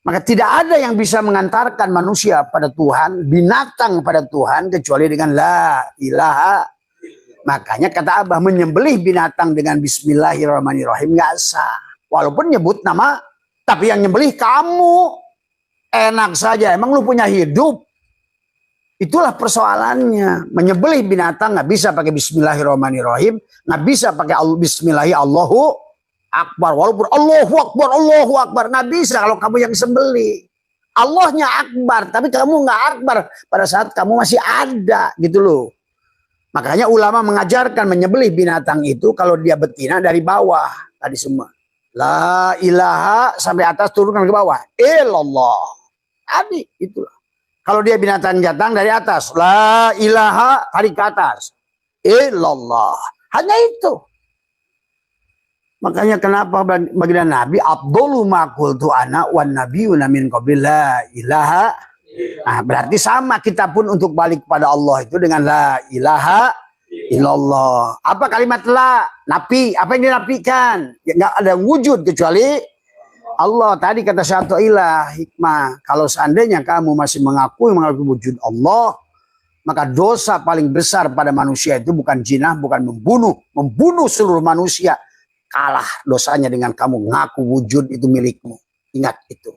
Maka tidak ada yang bisa mengantarkan manusia pada Tuhan, binatang pada Tuhan kecuali dengan la ilaha. Makanya kata Abah menyembelih binatang dengan bismillahirrahmanirrahim nggak sah. Walaupun nyebut nama, tapi yang nyembelih kamu. Enak saja, emang lu punya hidup? Itulah persoalannya. Menyembelih binatang nggak bisa pakai bismillahirrahmanirrahim, nggak bisa pakai bismillahirrahmanirrahim Allahu Akbar. Walaupun Allahu Akbar, nggak bisa kalau kamu yang sembelih. Allahnya Akbar, tapi kamu nggak Akbar pada saat kamu masih ada gitu loh. Makanya ulama mengajarkan menyembelih binatang itu kalau dia betina dari bawah tadi semua. La ilaha sampai atas turunkan ke bawah. Illallah. Tadi itulah. Kalau dia binatang jantan dari atas. La ilaha tarik ke atas. Illallah. Hanya itu. Makanya kenapa baginda Nabi Abdullu ma qultu ana wan nabiyuna min qabli la ilaha. Nah, berarti sama kita pun untuk balik kepada Allah itu dengan la ilaha illallah. Apa kalimat la? Nafi. Apa yang dinafikan? Ya, nggak ada wujud kecuali Allah. Tadi kata satu ilah hikmah. Kalau seandainya kamu masih mengakui wujud Allah, maka dosa paling besar pada manusia itu bukan jinah, bukan membunuh. Membunuh seluruh manusia. Kalah dosanya dengan kamu ngaku wujud itu milikmu. Ingat itu.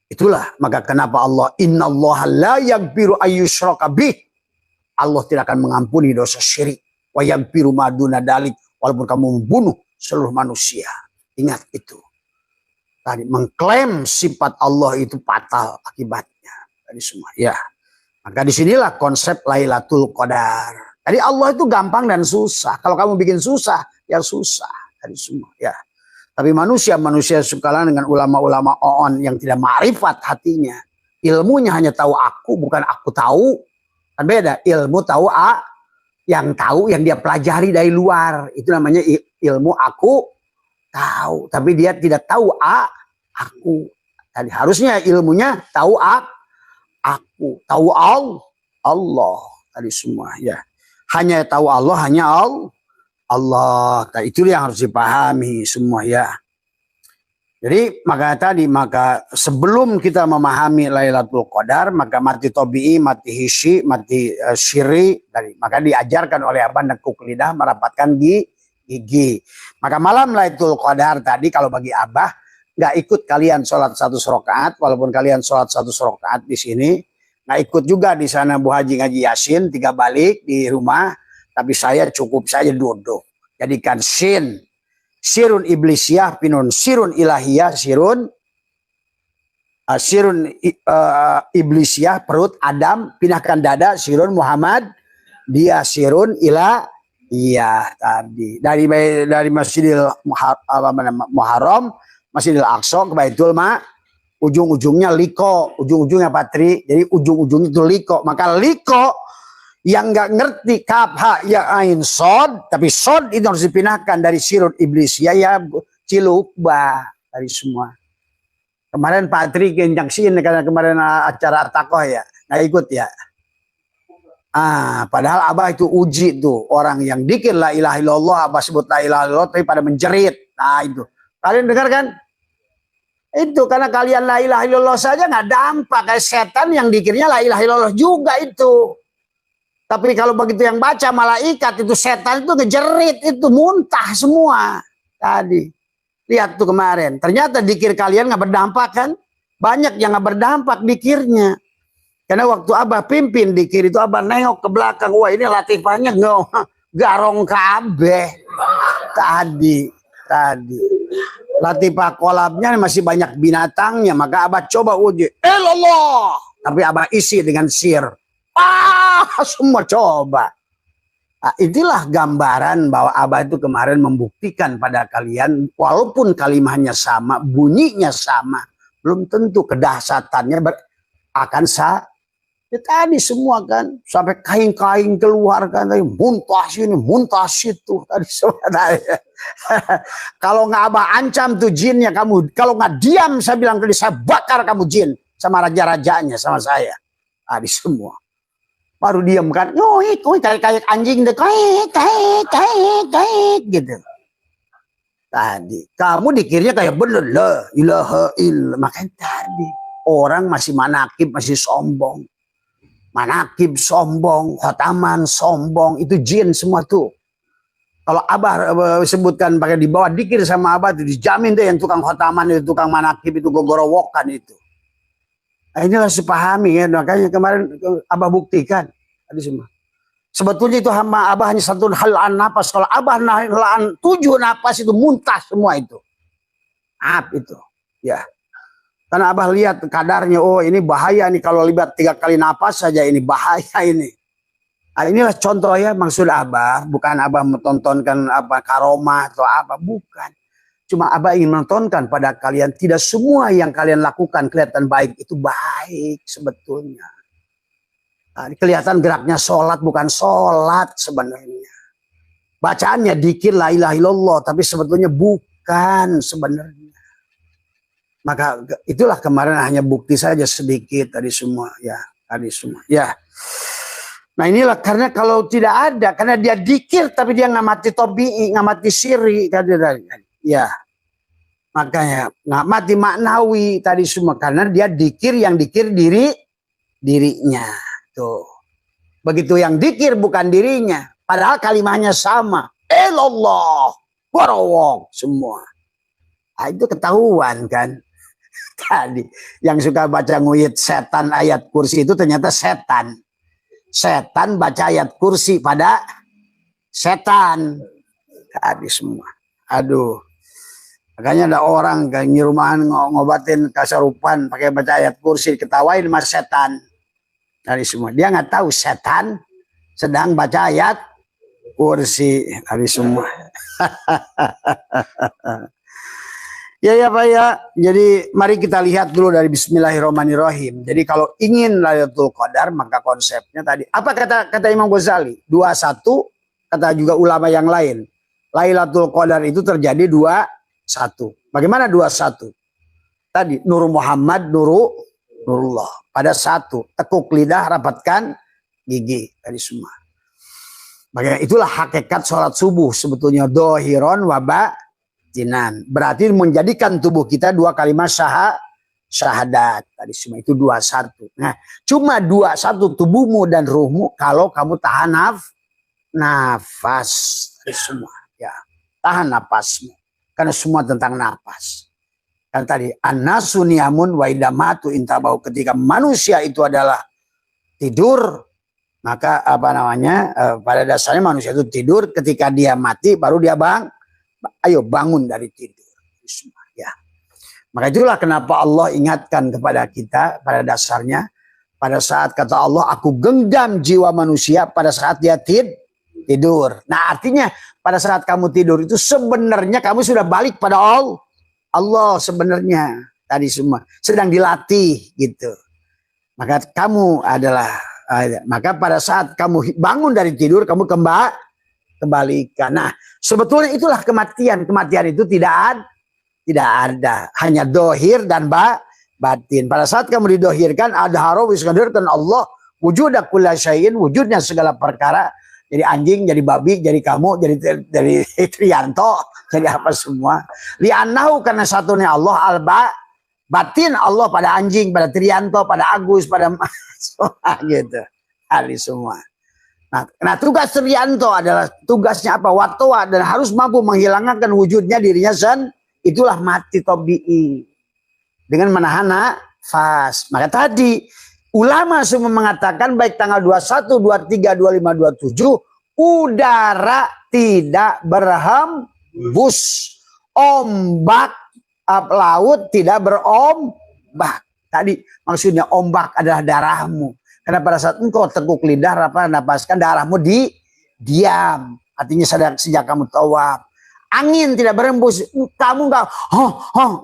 Itulah maka kenapa Allah innallaha la yaghfiru ayyushraka bih. Allah tidak akan mengampuni dosa syirik. Wa yaghfiru ma duna dalik, walaupun kamu membunuh seluruh manusia. Ingat itu. Tadi mengklaim sifat Allah itu fatal akibatnya. Tadi semua ya. Maka disinilah konsep Lailatul Qadar. Tadi Allah itu gampang dan susah. Kalau kamu bikin susah, ya susah. Tadi semua ya. Tapi manusia suka dengan ulama-ulama on yang tidak ma'rifat hatinya. Ilmunya hanya tahu aku, bukan aku tahu. Kan beda. Ilmu tahu yang tahu yang dia pelajari dari luar. Itu namanya ilmu aku tahu. Tapi dia tidak tahu aku. Tadi harusnya ilmunya tahu aku. Tahu Allah. Tadi semua ya. Hanya tahu Allah, hanya Allah. Itu yang harus dipahami semua ya. Jadi maka sebelum kita memahami Lailatul Qadar, maka mati tobi'i, mati hisi, mati syiri, maka diajarkan oleh Abah nekuk lidah, merapatkan gigi. Maka malam Lailatul Qadar tadi kalau bagi Abah nggak ikut kalian sholat 100 rakaat, walaupun kalian sholat 100 rakaat di sini, nggak ikut juga di sana Bu Haji ngaji Yasin 3 balik di rumah, tapi saya cukup saja duduk. Jadikan sirun iblisiyah pinun sirun ilahiyah sirun iblisiyah perut Adam pinahkan dada sirun Muhammad dia sirun ilahiyah tadi dari Masjidil Muharram Masjidil Aqsa ke Baitul ujung-ujungnya liko, ujung-ujungnya patri, jadi ujung-ujungnya itu liko. Maka liko yang nggak ngerti kaf ha ya ain sod, tapi sod itu harus dipindahkan dari sirun iblis ya cilukba dari semua. Kemarin Pak Tri kenjangsin karena kemarin acara takoh ya nggak ikut ya. Padahal Abah itu uji tuh orang yang dikir la ilaha illallah, Abah sebut la ilaha illallah tapi pada menjerit. Nah itu kalian dengar kan? Itu karena kalian la ilaha illallah saja nggak dampak, kayak setan yang dikirnya la ilaha illallah juga itu. Tapi kalau begitu yang baca malaikat itu setan itu ngejerit, itu muntah semua. Tadi lihat tuh kemarin, ternyata dikir kalian nggak berdampak kan? Banyak yang nggak berdampak dikirnya. Karena waktu Abah pimpin dikir itu Abah nengok ke belakang, wah ini latifahnya garong kabeh. Tadi latifah kolabnya masih banyak binatangnya, maka Abah coba uji. Allah, tapi Abah isi dengan sir. Semua coba. Itulah gambaran bahwa Abah itu kemarin membuktikan pada kalian, walaupun kalimahnya sama, bunyinya sama, belum tentu kedahsyatannya akan ya tadi semua kan, sampai kain-kain keluar kan, muntah sini, muntah situ tadi semua. Kalau nggak Abah ancam tuh jinnya kamu, kalau nggak diam saya bilang tadi saya bakar kamu jin sama raja-rajanya sama saya. Tadi semua. Baru diam kan, kayak anjing deh, kayak gitu. Tadi kamu dikirnya kayak bener lah, ilaha illallah. Makanya tadi orang masih manakib, masih sombong, manakib sombong, khotaman sombong, itu jin semua tuh. Kalau Abah sebutkan pakai di bawah dikir sama Abah itu dijamin deh yang tukang khotaman itu, tukang manakib itu, gogorowokan itu. Inilah sepahami ya, makanya kemarin Abah buktikan tadi semua. Sebetulnya itu hamba Abah hanya satu halaan napas. Kalau Abah halaan 7 napas itu muntah semua itu. Itu ya. Karena Abah lihat kadarnya, oh ini bahaya nih kalau libat 3 kali napas saja ini bahaya ini. Inilah contoh ya maksud Abah, bukan Abah menontonkan apa karomah atau apa, bukan. Cuma Abah ingin menontonkan pada kalian, tidak semua yang kalian lakukan kelihatan baik, itu baik sebetulnya. Kelihatan geraknya sholat, bukan sholat sebenarnya. Bacaannya dikir la ilaha illallah, tapi sebetulnya bukan sebenarnya. Maka itulah kemarin hanya bukti saja sedikit tadi semua. Ya, tadi semua. Ya. Nah inilah karena kalau tidak ada, karena dia dikir tapi dia ngamati tobi'i, ngamati siri. Ya. Makanya nggak mati maknawi tadi semua karena dia dikir yang dikir dirinya tuh. Begitu yang dikir bukan dirinya, padahal kalimahnya sama. Allah, warawong semua. Itu ketahuan kan. Tadi yang suka baca nguyit setan ayat kursi itu ternyata setan. Setan baca ayat kursi pada setan. Tadi semua. Aduh. Makanya ada orang kayak nyirumahan ngobatin kasarupan pakai baca ayat kursi, ketawain mas setan. Dari semua dia nggak tahu setan sedang baca ayat kursi dari semua. Ya ya Pak ya. Jadi mari kita lihat dulu dari Bismillahirrahmanirrahim. Jadi kalau ingin Lailatul Qadar maka konsepnya tadi apa kata Imam Ghazali? 21 kata juga ulama yang lain. Lailatul Qadar itu terjadi 21. Bagaimana 21? Tadi Nur Muhammad Nurullah. Pada satu tekuk lidah rapatkan gigi tadi semua. Bagaimana itulah hakikat sholat subuh sebetulnya dohiron wabak jinan. Berarti menjadikan tubuh kita dua kalimat syahadat. Tadi semua itu 21. Nah, cuma 21 tubuhmu dan ruhmu kalau kamu tahan nafas. Tadi semua. Ya, tahan nafasmu. Karena semua tentang nafas. Kan tadi annasu niyamun wa idamatu intabau, ketika manusia itu adalah tidur, maka apa namanya? Pada dasarnya manusia itu tidur, ketika dia mati baru dia ayo bangun dari tidur. Ya. Maka itulah kenapa Allah ingatkan kepada kita pada dasarnya. Pada saat kata Allah, aku genggam jiwa manusia pada saat dia tidur. Nah artinya pada saat kamu tidur itu sebenarnya kamu sudah balik pada Allah sebenarnya. Tadi semua sedang dilatih gitu. Maka kamu adalah, maka pada saat kamu bangun dari tidur kamu kembalikan. Nah, sebetulnya itulah kematian. Kematian itu tidak ada. Hanya dohir dan batin. Pada saat kamu didohirkan, adharo wisqadirkan Allah wujuda kulla syai'in, wujudnya segala perkara. Jadi anjing, jadi babi, jadi kamu, jadi Trianto, jadi apa semua. Li'annahu, karena satunya Allah batin Allah pada anjing, pada Trianto, pada Agus, pada gitu. Ali semua. Nah tugas Trianto adalah tugasnya apa? Watoa, dan harus mampu menghilangkan wujudnya dirinya itulah mati tobi'i dengan menahan nafas. Maka tadi ulama semua mengatakan baik tanggal 21, 23, 25, 27 udara tidak berhembus, ombak laut tidak berombak. Tadi maksudnya ombak adalah darahmu. Karena pada saat engkau tekuk lidah, napaskan, darahmu diam. Artinya sejak kamu tawaf. Angin tidak berembus. Kamu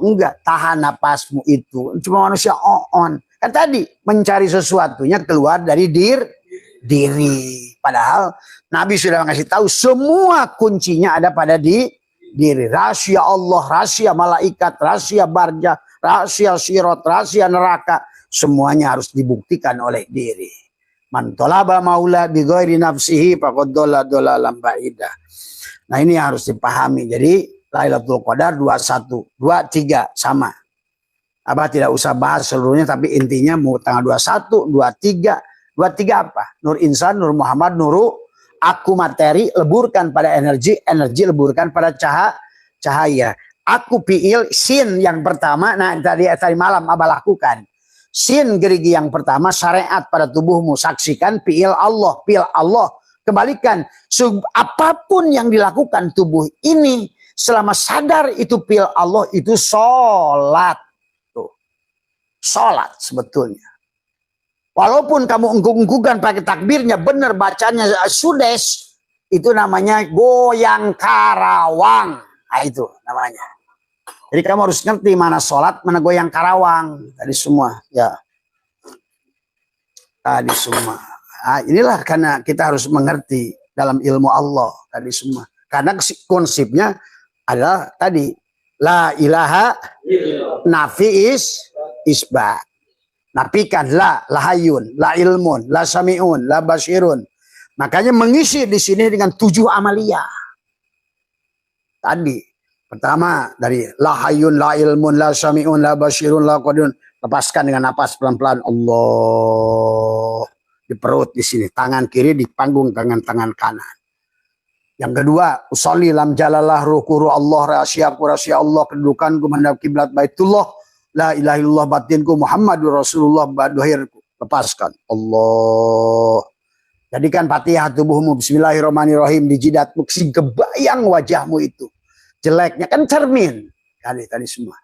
enggak. Tahan napasmu itu. Cuma manusia on. Kan tadi mencari sesuatunya keluar dari diri. Padahal Nabi sudah mengasih tahu semua kuncinya ada pada diri. Rahasia Allah, rahasia malaikat, rahasia barja, rahasia sirat, rahasia neraka. Semuanya harus dibuktikan oleh diri. Man talaba maula bi ghairi nafsihi faqad dhalalan ba'idah. Nah ini harus dipahami. Jadi Lailatul Qadar 21, 23 sama. Abah tidak usah bahas seluruhnya, tapi intinya mau tanggal 21, 23, 23 apa? Nur Insan, Nur Muhammad, Nuru, aku materi, leburkan pada energi, energi leburkan pada cahaya. Aku fiil, sin yang pertama, nah tadi malam Abah lakukan. Sin gerigi yang pertama, syariat pada tubuhmu, saksikan fiil Allah, kembalikan. Apapun yang dilakukan tubuh ini, selama sadar itu fiil Allah, itu sholat. Sholat sebetulnya. Walaupun kamu engkung-engkukan pakai takbirnya, benar bacanya sudes, itu namanya goyang karawang. Nah itu namanya. Jadi kamu harus ngerti mana sholat, mana goyang karawang. Tadi semua. Ya. Tadi semua. Nah, inilah karena kita harus mengerti dalam ilmu Allah. Tadi semua. Karena konsepnya adalah tadi. La ilaha nafi isbat. Nafikan la hayun, la ilmun, la sami'un, la basirun. Makanya mengisi di sini dengan 7 amalia. Tadi pertama dari la hayun, la ilmun, la sami'un, la basirun, la qadirun. Lepaskan dengan napas pelan-pelan. Allah di perut di sini, tangan kiri di panggung dengan tangan kanan. Yang kedua, usolli lam jalalah ruku Allah, rahasia Allah, kedudukanku menghadap kiblat Baitullah, la ilaha illallah batinku, Muhammadur Rasulullah dohirku. Lepaskan. Allah. Jadikan Fatihah tubuhmu, bismillahirrahmanirrahim, di jidatmu, kebayang wajahmu itu. Jeleknya kan cermin. Tadi semua.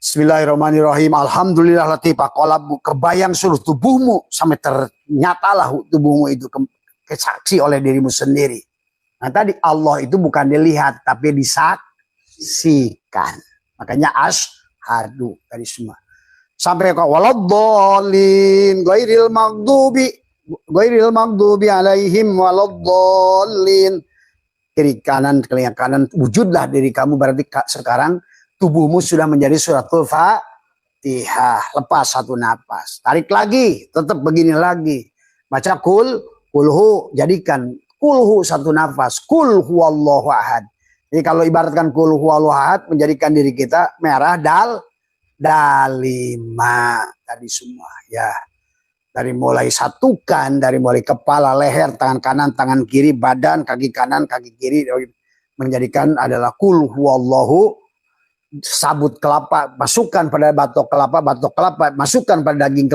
Bismillahirrahmanirrahim. Alhamdulillah latifah qalbu, kebayang seluruh tubuhmu sampai ternyatalah tubuhmu itu kesaksi oleh dirimu sendiri. Nah tadi Allah itu bukan dilihat tapi disaksikan. Makanya ashadu tadi semua. Sampai ke waladdallin ghairil maghdubi alaihim waladdallin. Kiri kanan, wujudlah diri kamu, berarti sekarang tubuhmu sudah menjadi suratul Fatihah. Lepas satu napas, tarik lagi, tetap begini lagi. Baca kulhu, jadikan kulhu satu nafas. Kul huwallahu ahad. Jadi kalau ibaratkan kul huwallahu ahad, menjadikan diri kita merah dalima tadi semua ya. Dari mulai satukan, dari mulai kepala, leher, tangan kanan, tangan kiri, badan, kaki kanan, kaki kiri, menjadikan adalah kul huwallahu. Sabut kelapa masukkan pada batok kelapa, masukkan pada daging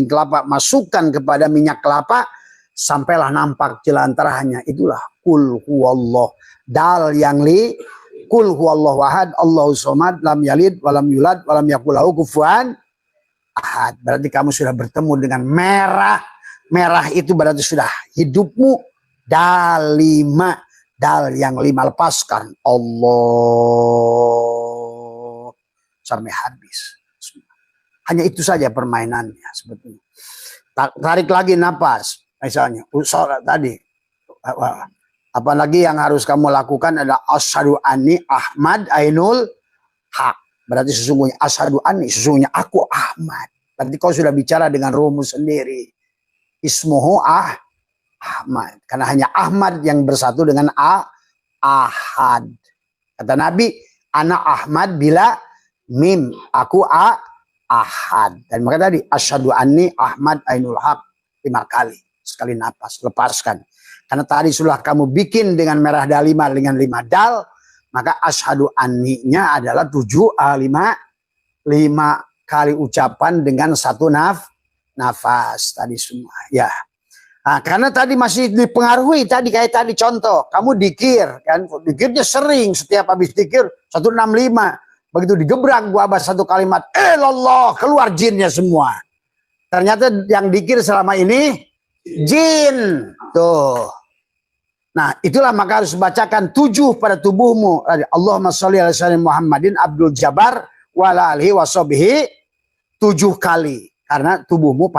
kelapa, masukkan kepada minyak kelapa, sampailah nampak jelantaranya. Itulah kul huwallah. Dal yang kul huwallahu ahad, Allahu somad, lam yalid walam yulad walam yakul lahu kufuwan ahad. Berarti kamu sudah bertemu dengan merah. Merah itu berarti sudah hidupmu. Dalima, dal yang 5, lepaskan Allah sampai habis. Hanya itu saja permainannya sebetulnya. Tarik lagi napas, misalnya sholat tadi. Apalagi yang harus kamu lakukan adalah asyhadu anni Ahmad ainul haq. Berarti sesungguhnya asyhadu anni, sesungguhnya aku Ahmad. Berarti kau sudah bicara dengan rohmu sendiri. Ismuhu Ahmad. Karena hanya Ahmad yang bersatu dengan ahad. Kata Nabi, ana Ahmad bila mim, aku ahad. Dan maka tadi asyhadu anni Ahmad ainul haq 5 kali. Sekali napas, lepaskan. Karena tadi sudah kamu bikin dengan merah dalima dengan 5 dal, maka asyhadu anni-nya adalah 5 kali ucapan dengan satu nafas tadi semua ya. Nah, karena tadi masih dipengaruhi tadi kayak tadi contoh, kamu dikir kan, dikirnya sering, setiap habis dikir 165. Begitu digebrak gua abas satu kalimat, Allah, keluar jinnya semua. Ternyata yang dikir selama ini jin. Tuh. Nah, itulah maka harus bacakan 7 pada tubuhmu. Allahumma sholli ala sayyidina Muhammadin Abdul Jabbar wa ala alihi washabihi 7 kali. Karena tubuhmu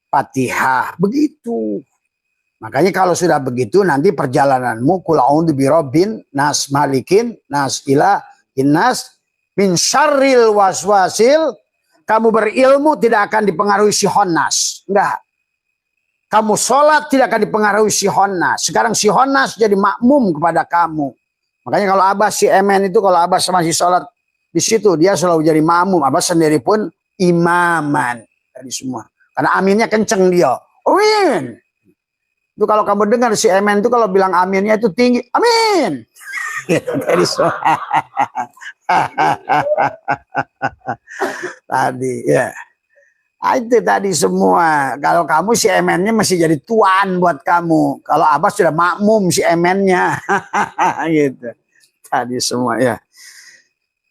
Fatihah. Begitu. Makanya kalau sudah begitu nanti perjalananmu kul a'udzu birabbin nas malikin nas Innas min syarril waswasil. Kamu berilmu tidak akan dipengaruhi si Honnas. Enggak. Kamu sholat tidak akan dipengaruhi si Honnas. Sekarang si Honnas jadi makmum kepada kamu. Makanya kalau Abah si Emen itu, kalau Abah masih sholat di situ, dia selalu jadi makmum. Abah sendiri pun imaman. Tadi semua. Karena aminnya kenceng dia. Amin. Itu kalau kamu dengar si Emen itu kalau bilang aminnya itu tinggi. Amin. Tadi tadi ya. Itu tadi semua. Kalau kamu si emennya masih jadi tuan buat kamu. Kalau Abah sudah makmum si emennya. Gitu. Tadi semua ya.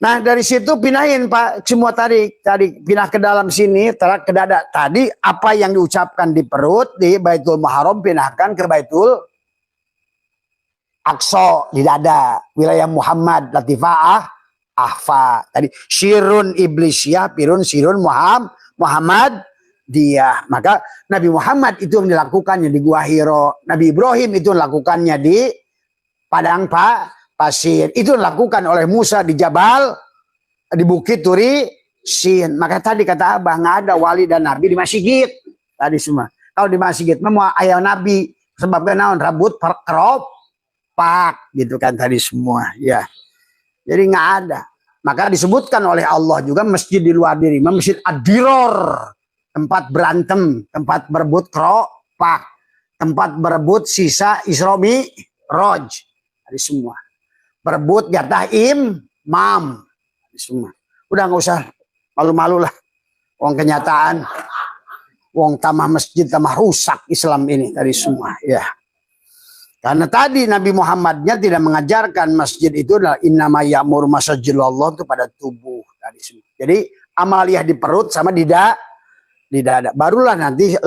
Nah dari situ pindahin Pak semua tadi pindah ke dalam sini, ke dada. Tadi apa yang diucapkan di perut di Baitul Muharram pinahkan ke Baitul Aqsa di dada, wilayah Muhammad Latifah Ahfa. Tadi Syirun Iblisiyah, Pirun Sirun Muhammad dia. Maka Nabi Muhammad itu yang dilakukannya di Gua Hiro. Nabi Ibrahim itu lakukannya di padang pasir. Itu dilakukan oleh Musa di Jabal, di Bukit Turi Sin. Maka tadi kata Abah nggak ada wali dan nabi di masjid. Tadi semua. Kalau di masjid memang ayah nabi sebabnya naon rambut kerop pak gitu kan tadi semua ya. Jadi nggak ada. Maka disebutkan oleh Allah juga masjid di luar diri, masjid ad-diror, tempat berantem, tempat berebut keropak, tempat berebut sisa Isra Mi'raj, tadi semua. Berebut jatah imam, tadi semua. Udah nggak usah malu-malu lah. Wong kenyataan, wong tamah masjid tamah rusak Islam ini tadi semua ya. Karena tadi Nabi Muhammadnya tidak mengajarkan masjid itu adalah innama ya'muru masajidallah itu pada tubuh tadi semua. Jadi amaliyah di perut sama di dada. Barulah nanti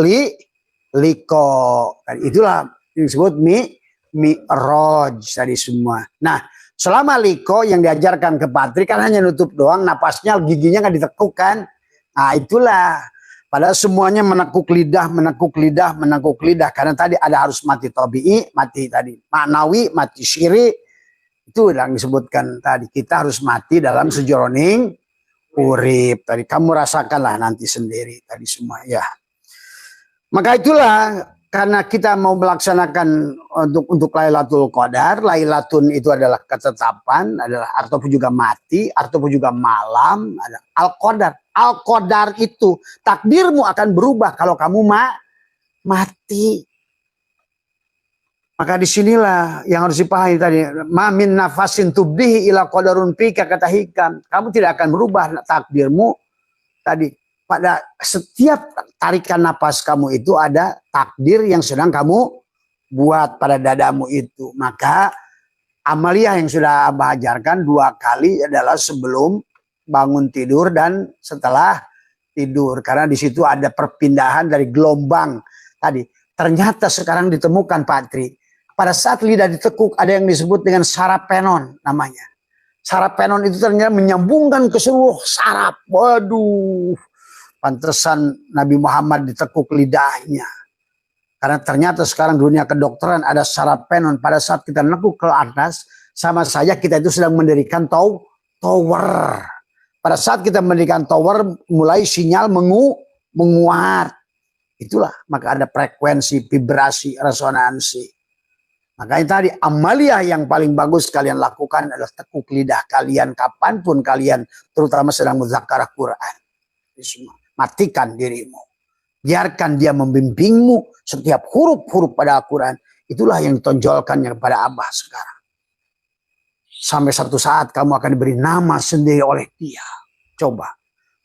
liko. Itulah yang disebut mi'raj tadi semua. Nah, Selama liko yang diajarkan ke Patri kan hanya nutup doang, napasnya giginya nggak ditekuk kan. Nah itulah. Padahal semuanya menekuk lidah, menekuk lidah, menekuk lidah. Karena tadi ada harus mati tabi'i, mati tadi maknawi, mati syiri. Itu yang disebutkan tadi. Kita harus mati dalam sejroning urip. Tadi kamu rasakanlah nanti sendiri tadi semua ya. Maka itulah karena kita mau melaksanakan untuk Lailatul Qadar, Lailatun itu adalah ketetapan, adalah ataupun juga mati, ataupun juga malam, ada Al-Qadar. Al-Qadar itu takdirmu akan berubah kalau kamu mati. Maka disinilah yang harus dipahami tadi. Ma min nafasin tubdihi ila qadarun fika, kata hikam. Kamu tidak akan berubah takdirmu tadi. Pada setiap tarikan napas kamu itu ada takdir yang sedang kamu buat pada dadamu itu. Maka amaliyah yang sudah Abah ajarkan 2 kali adalah sebelum bangun tidur dan setelah tidur. Karena di situ ada perpindahan dari gelombang tadi. Ternyata sekarang ditemukan Pak Tri. Pada saat lidah ditekuk ada yang disebut dengan sarapenon namanya. Sarapenon itu ternyata menyambungkan ke seluruh saraf. Waduh. Pantesan Nabi Muhammad ditekuk lidahnya. Karena ternyata sekarang dunia kedokteran ada sarapenon. Pada saat kita nekuk ke atas, sama saja kita itu sedang mendirikan tower. Pada saat kita mendirikan tower, mulai sinyal menguat. Itulah, maka ada frekuensi, vibrasi, resonansi. Makanya tadi amalia yang paling bagus kalian lakukan adalah tekuk lidah kalian kapanpun kalian, terutama sedang muzakarah Quran. Semua. Matikan dirimu. Biarkan dia membimbingmu setiap huruf-huruf pada Al-Quran. Itulah yang ditonjolkan kepada Abah sekarang. Sampai satu saat kamu akan diberi nama sendiri oleh dia. Coba.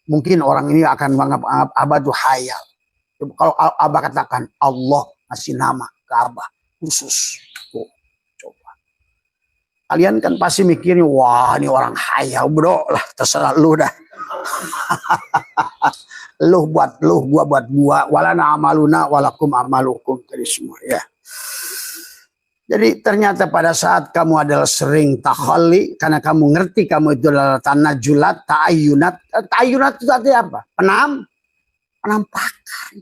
Mungkin orang ini akan menganggap Abah itu hayal. Kalau Abah katakan Allah ngasih nama ke Abah khusus. Tuh, coba. Kalian kan pasti mikirin, wah ini orang hayal bro lah. Terserah lu dah. Lu buat lu, gua buat gua, walana amaluna walakum amalukum, tadi semua ya. Jadi ternyata pada saat kamu adalah sering takhalli, karena kamu ngerti kamu itu adalah tanajulat, ta'ayunat. Ta'ayunat itu artinya apa? Penampakan.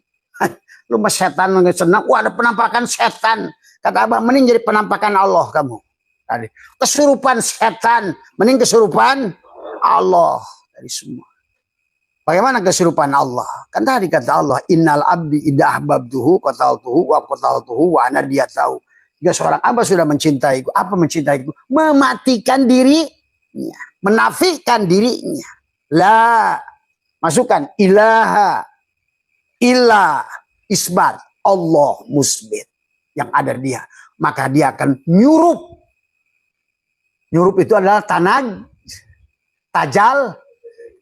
Lu mah setan nggak senang, wah ada penampakan setan. Kata Abah, mending jadi penampakan Allah kamu. Tadi kesurupan setan, mending kesurupan Allah, tadi semua. Bagaimana kesurupan Allah? Kan tadi kata Allah, innal abdi idha ahbabtuhu qataltuhu wa qataltuhu wa ana dia tahu. Jika seorang hamba sudah mencintaiku, apa mencintaiku? Mematikan dirinya, menafikan dirinya. La, masukkan ilaha, ilah, isbat, Allah musbit. Yang ada dia. Maka dia akan nyurup. Nyurup itu adalah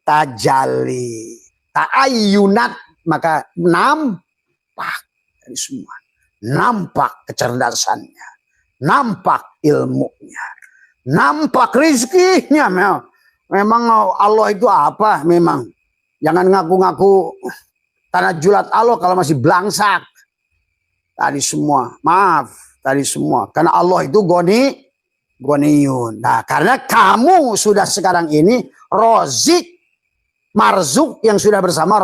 tajali, ta'ayunat, maka nampak dari semua. Nampak kecerdasannya, nampak ilmunya, nampak rizkinya. Memang Allah itu apa? Memang jangan ngaku-ngaku tanajulat Allah kalau masih belangsak. Tadi semua, maaf, tadi semua. Karena Allah itu goniyun. Nah, karena kamu sudah sekarang ini rozik, marzuk yang sudah bersama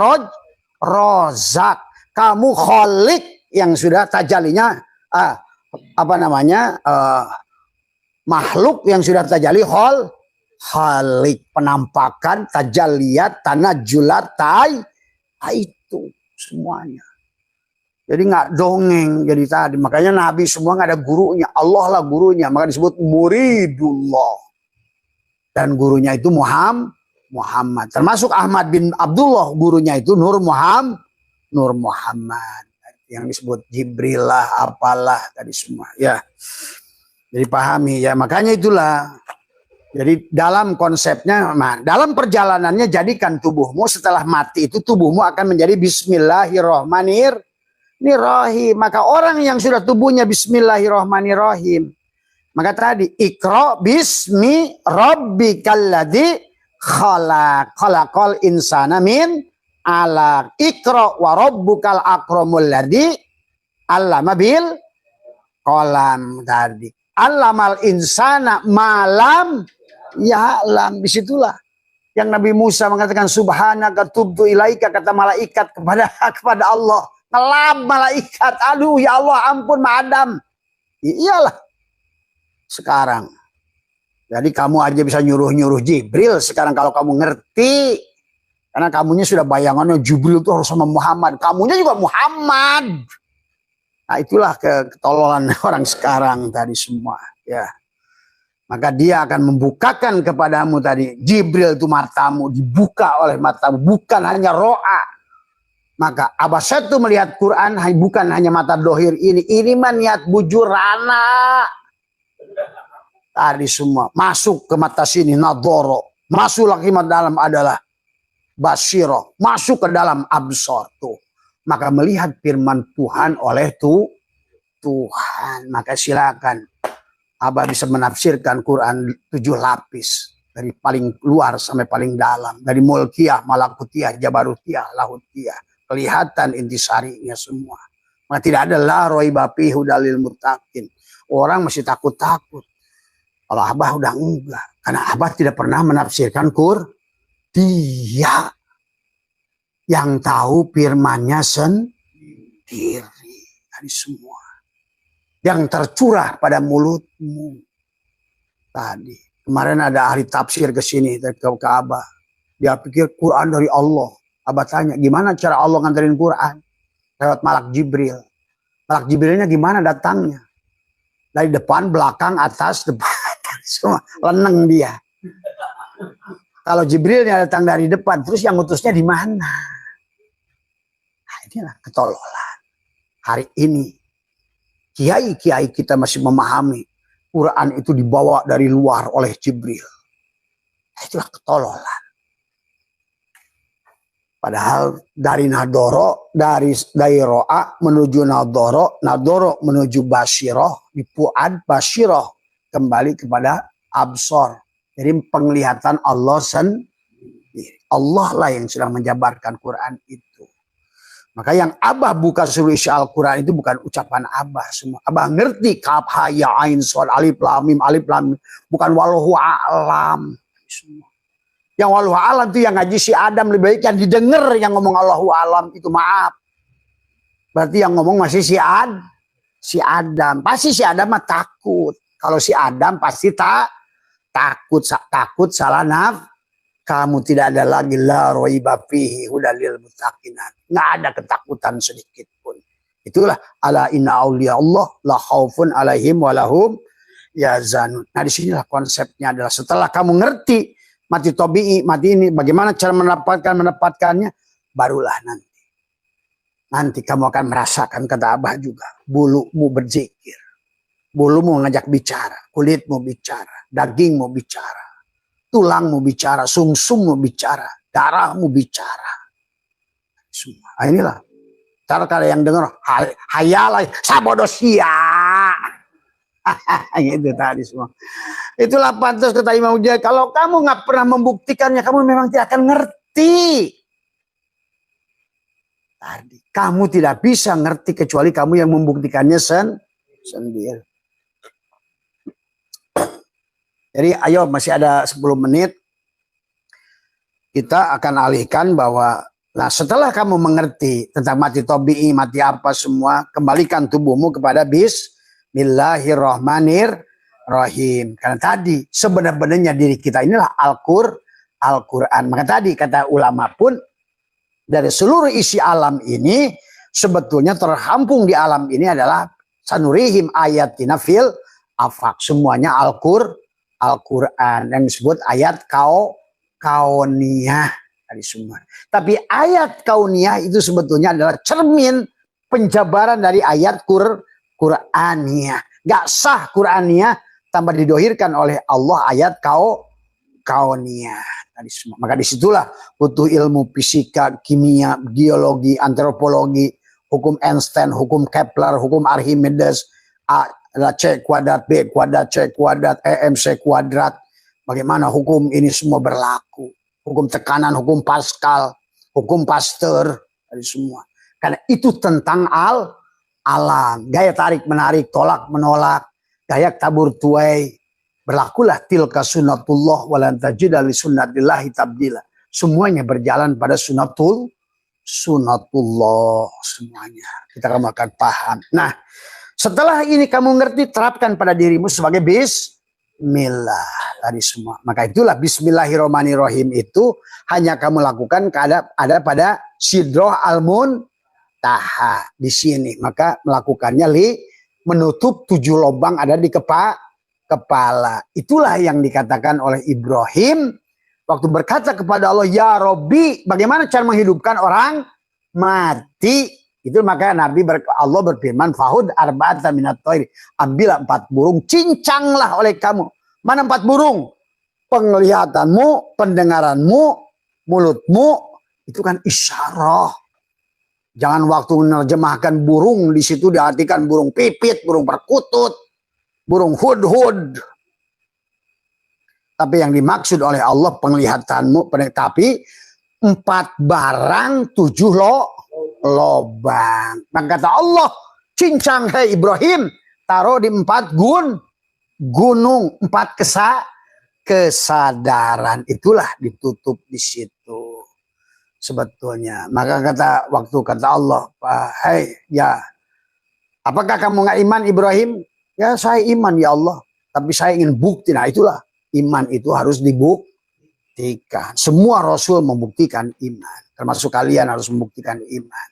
rozak. Kamu kholik yang sudah tajalinya makhluk yang sudah tajali khalik, penampakan, tajaliyat, tanajulat, itu semuanya. Jadi nggak dongeng jadi tadi. Makanya Nabi semua nggak ada gurunya, Allah lah gurunya. Maka disebut muridullah. Dan gurunya itu Muhammad. Termasuk Ahmad bin Abdullah, gurunya itu Nur Muhammad. Yang disebut Jibril lah, apalah tadi semua. Ya. Jadi pahami ya. Makanya itulah. Jadi dalam konsepnya, dalam perjalanannya jadikan tubuhmu setelah mati itu tubuhmu akan menjadi Bismillahirrahmanirrahim. Maka orang yang sudah tubuhnya Bismillahirrahmanirrahim. Maka tadi Iqra bismi rabbikalladzi khalaqal insana min alaq. Iqra wa rabbukal akramul ladzi allama bil qalam tadi. Allamal insana malam ya'lam. Disitulah yang Nabi Musa mengatakan subhanaka tubtu ilaika, kata malaikat kepada Allah. Ngelap malaikat, aduh ya Allah ampun Adam. Iyalah sekarang. Jadi kamu aja bisa nyuruh-nyuruh Jibril sekarang kalau kamu ngerti. Karena kamunya sudah bayangannya Jibril itu harus sama Muhammad. Kamunya juga Muhammad. Nah itulah ketololan orang sekarang tadi semua. Ya. Maka dia akan membukakan kepadamu tadi. Jibril itu matamu, dibuka oleh matamu. Bukan hanya ro'a. Maka abasatu melihat Quran bukan hanya mata dohir ini. Ini niat bujurana. Tadi semua. Masuk ke mata sini, nadoro. Masuk lagi dalam adalah basiro. Masuk ke dalam absor. Tuh. Maka melihat firman Tuhan oleh Tuhan. Maka silakan. Abah bisa menafsirkan Quran 7 lapis. Dari paling luar sampai paling dalam. Dari mulkiyah, malakutiyah, jabarutiyah, lahutiyah. Kelihatan intisarinya semua. Maka tidak ada la raiba fihi hudalil muttaqin. Orang masih takut-takut. Kalau Abah udah enggak. Karena Abah tidak pernah menafsirkan Quran. Dia yang tahu firmannya sendiri. Dari semua. Yang tercurah pada mulutmu. Tadi. Kemarin ada ahli tafsir ke sini ke Abah. Dia pikir Quran dari Allah. Abah tanya, gimana cara Allah nganterin Quran? Lewat malak Jibril. Malak Jibrilnya gimana datangnya? Dari depan, belakang, atas, depan. Semua. Leneng dia. Kalau Jibrilnya datang dari depan, terus yang ngutusnya di mana? Nah, inilah ketololan. Hari ini kiai-kiai kita masih memahami Quran itu dibawa dari luar oleh Jibril. Itulah ketololan. Padahal dari nadoro, dari ro'a menuju nadoro, nadoro menuju basiroh, di fuad basiroh kembali kepada absor. Jadi penglihatan Allah sendiri. Allah lah yang sedang menjabarkan Quran itu. Maka yang Abah buka seluruh isi Al-Quran itu bukan ucapan Abah semua. Abah ngerti kaf ha ya ain shad alif lam mim alif lam mim. Bukan wallahu a'lam semua. Yang wallahu a'lam itu yang ngaji si Adam lebih baik yang didengar yang ngomong Allahu a'lam itu maaf. Berarti yang ngomong masih si Adam. Pasti si Adam mah takut. Kalau si Adam pasti takut salah naf. Kamu tidak ada lagi la raiba fihi hudalil muttaqin. Nggak ada ketakutan sedikit pun. Itulah ala inna auliya Allah la khaufun alaihim walahum yazanun. Nah disinilah konsepnya adalah setelah kamu ngerti mati tobi'i, mati ini bagaimana cara mendapatkannya, barulah nanti kamu akan merasakan kata Abah juga. Bulumu berzikir. Bulumu ngajak bicara. Kulitmu bicara. Dagingmu bicara. Tulangmu bicara, sumsummu bicara, darahmu bicara. Semua. Nah, inilah. Cara kalian yang dengar, hayalah, sabodosia. Gitu tadi semua. Itulah pantas kata Imam Mujahid. Kalau kamu nggak pernah membuktikannya, kamu memang tidak akan ngerti. Tadi. Kamu tidak bisa ngerti kecuali kamu yang membuktikannya sendiri. Jadi ayo masih ada 10 menit. Kita akan alihkan bahwa nah setelah kamu mengerti tentang mati tobi'i, mati apa semua, kembalikan tubuhmu kepada Bismillahirrahmanirrahim. Karena tadi sebenarnya diri kita inilah Al-Quran. Maka tadi kata ulama pun dari seluruh isi alam ini sebetulnya terhampung di alam ini adalah sanurihim ayatina fil afaq. Semuanya Al-Quran yang disebut ayat kauniyah tadi semua. Tapi ayat kauniyah itu sebetulnya adalah cermin penjabaran dari ayat Quraniyah. Gak sah Quraniyah tanpa didohirkan oleh Allah ayat kauniyah tadi semua. Maka disitulah butuh ilmu fisika, kimia, biologi, antropologi, hukum Einstein, hukum Kepler, hukum Archimedes, adalah C kuadrat, B kuadrat, C kuadrat, EMC kuadrat. Bagaimana hukum ini semua berlaku. Hukum tekanan, hukum Pascal, hukum Pasteur. Dari semua. Karena itu tentang alam. Gaya tarik menarik, tolak menolak. dayak tabur tuai. Berlakulah tilka sunnatullah walan tajida li sunnatillahi tabdila. Semuanya berjalan pada sunnatullah semuanya. Kita akan paham. Nah, setelah ini kamu ngerti, terapkan pada dirimu sebagai bismillah tadi semua. Maka itulah bismillahirrahmanirrahim itu hanya kamu lakukan ada pada sidroh al-muntaha di sini. Maka melakukannya menutup 7 lubang ada di kepala. Itulah yang dikatakan oleh Ibrahim waktu berkata kepada Allah, ya Robbi, bagaimana cara menghidupkan orang mati? Itu maka Allah berfirman, fahud arba'ata minat thairi, ambillah 4 burung, cincanglah oleh kamu. Mana 4 burung? Penglihatanmu, pendengaranmu, mulutmu, itu kan isyarah. Jangan waktu menerjemahkan burung di situ diartikan burung pipit, burung perkutut, burung hudhud. Tapi yang dimaksud oleh Allah penglihatanmu, tapi 4 barang 7 lobang. Maka kata Allah, cincang hai Ibrahim, taruh di 4 gunung, 4 kesadaran. Itulah ditutup di situ sebetulnya. Maka kata Allah, hai ya, apakah kamu nggak iman Ibrahim? Ya saya iman ya Allah, tapi saya ingin bukti. Nah itulah iman itu harus dibuktikan. Semua Rasul membuktikan iman, termasuk kalian harus membuktikan iman.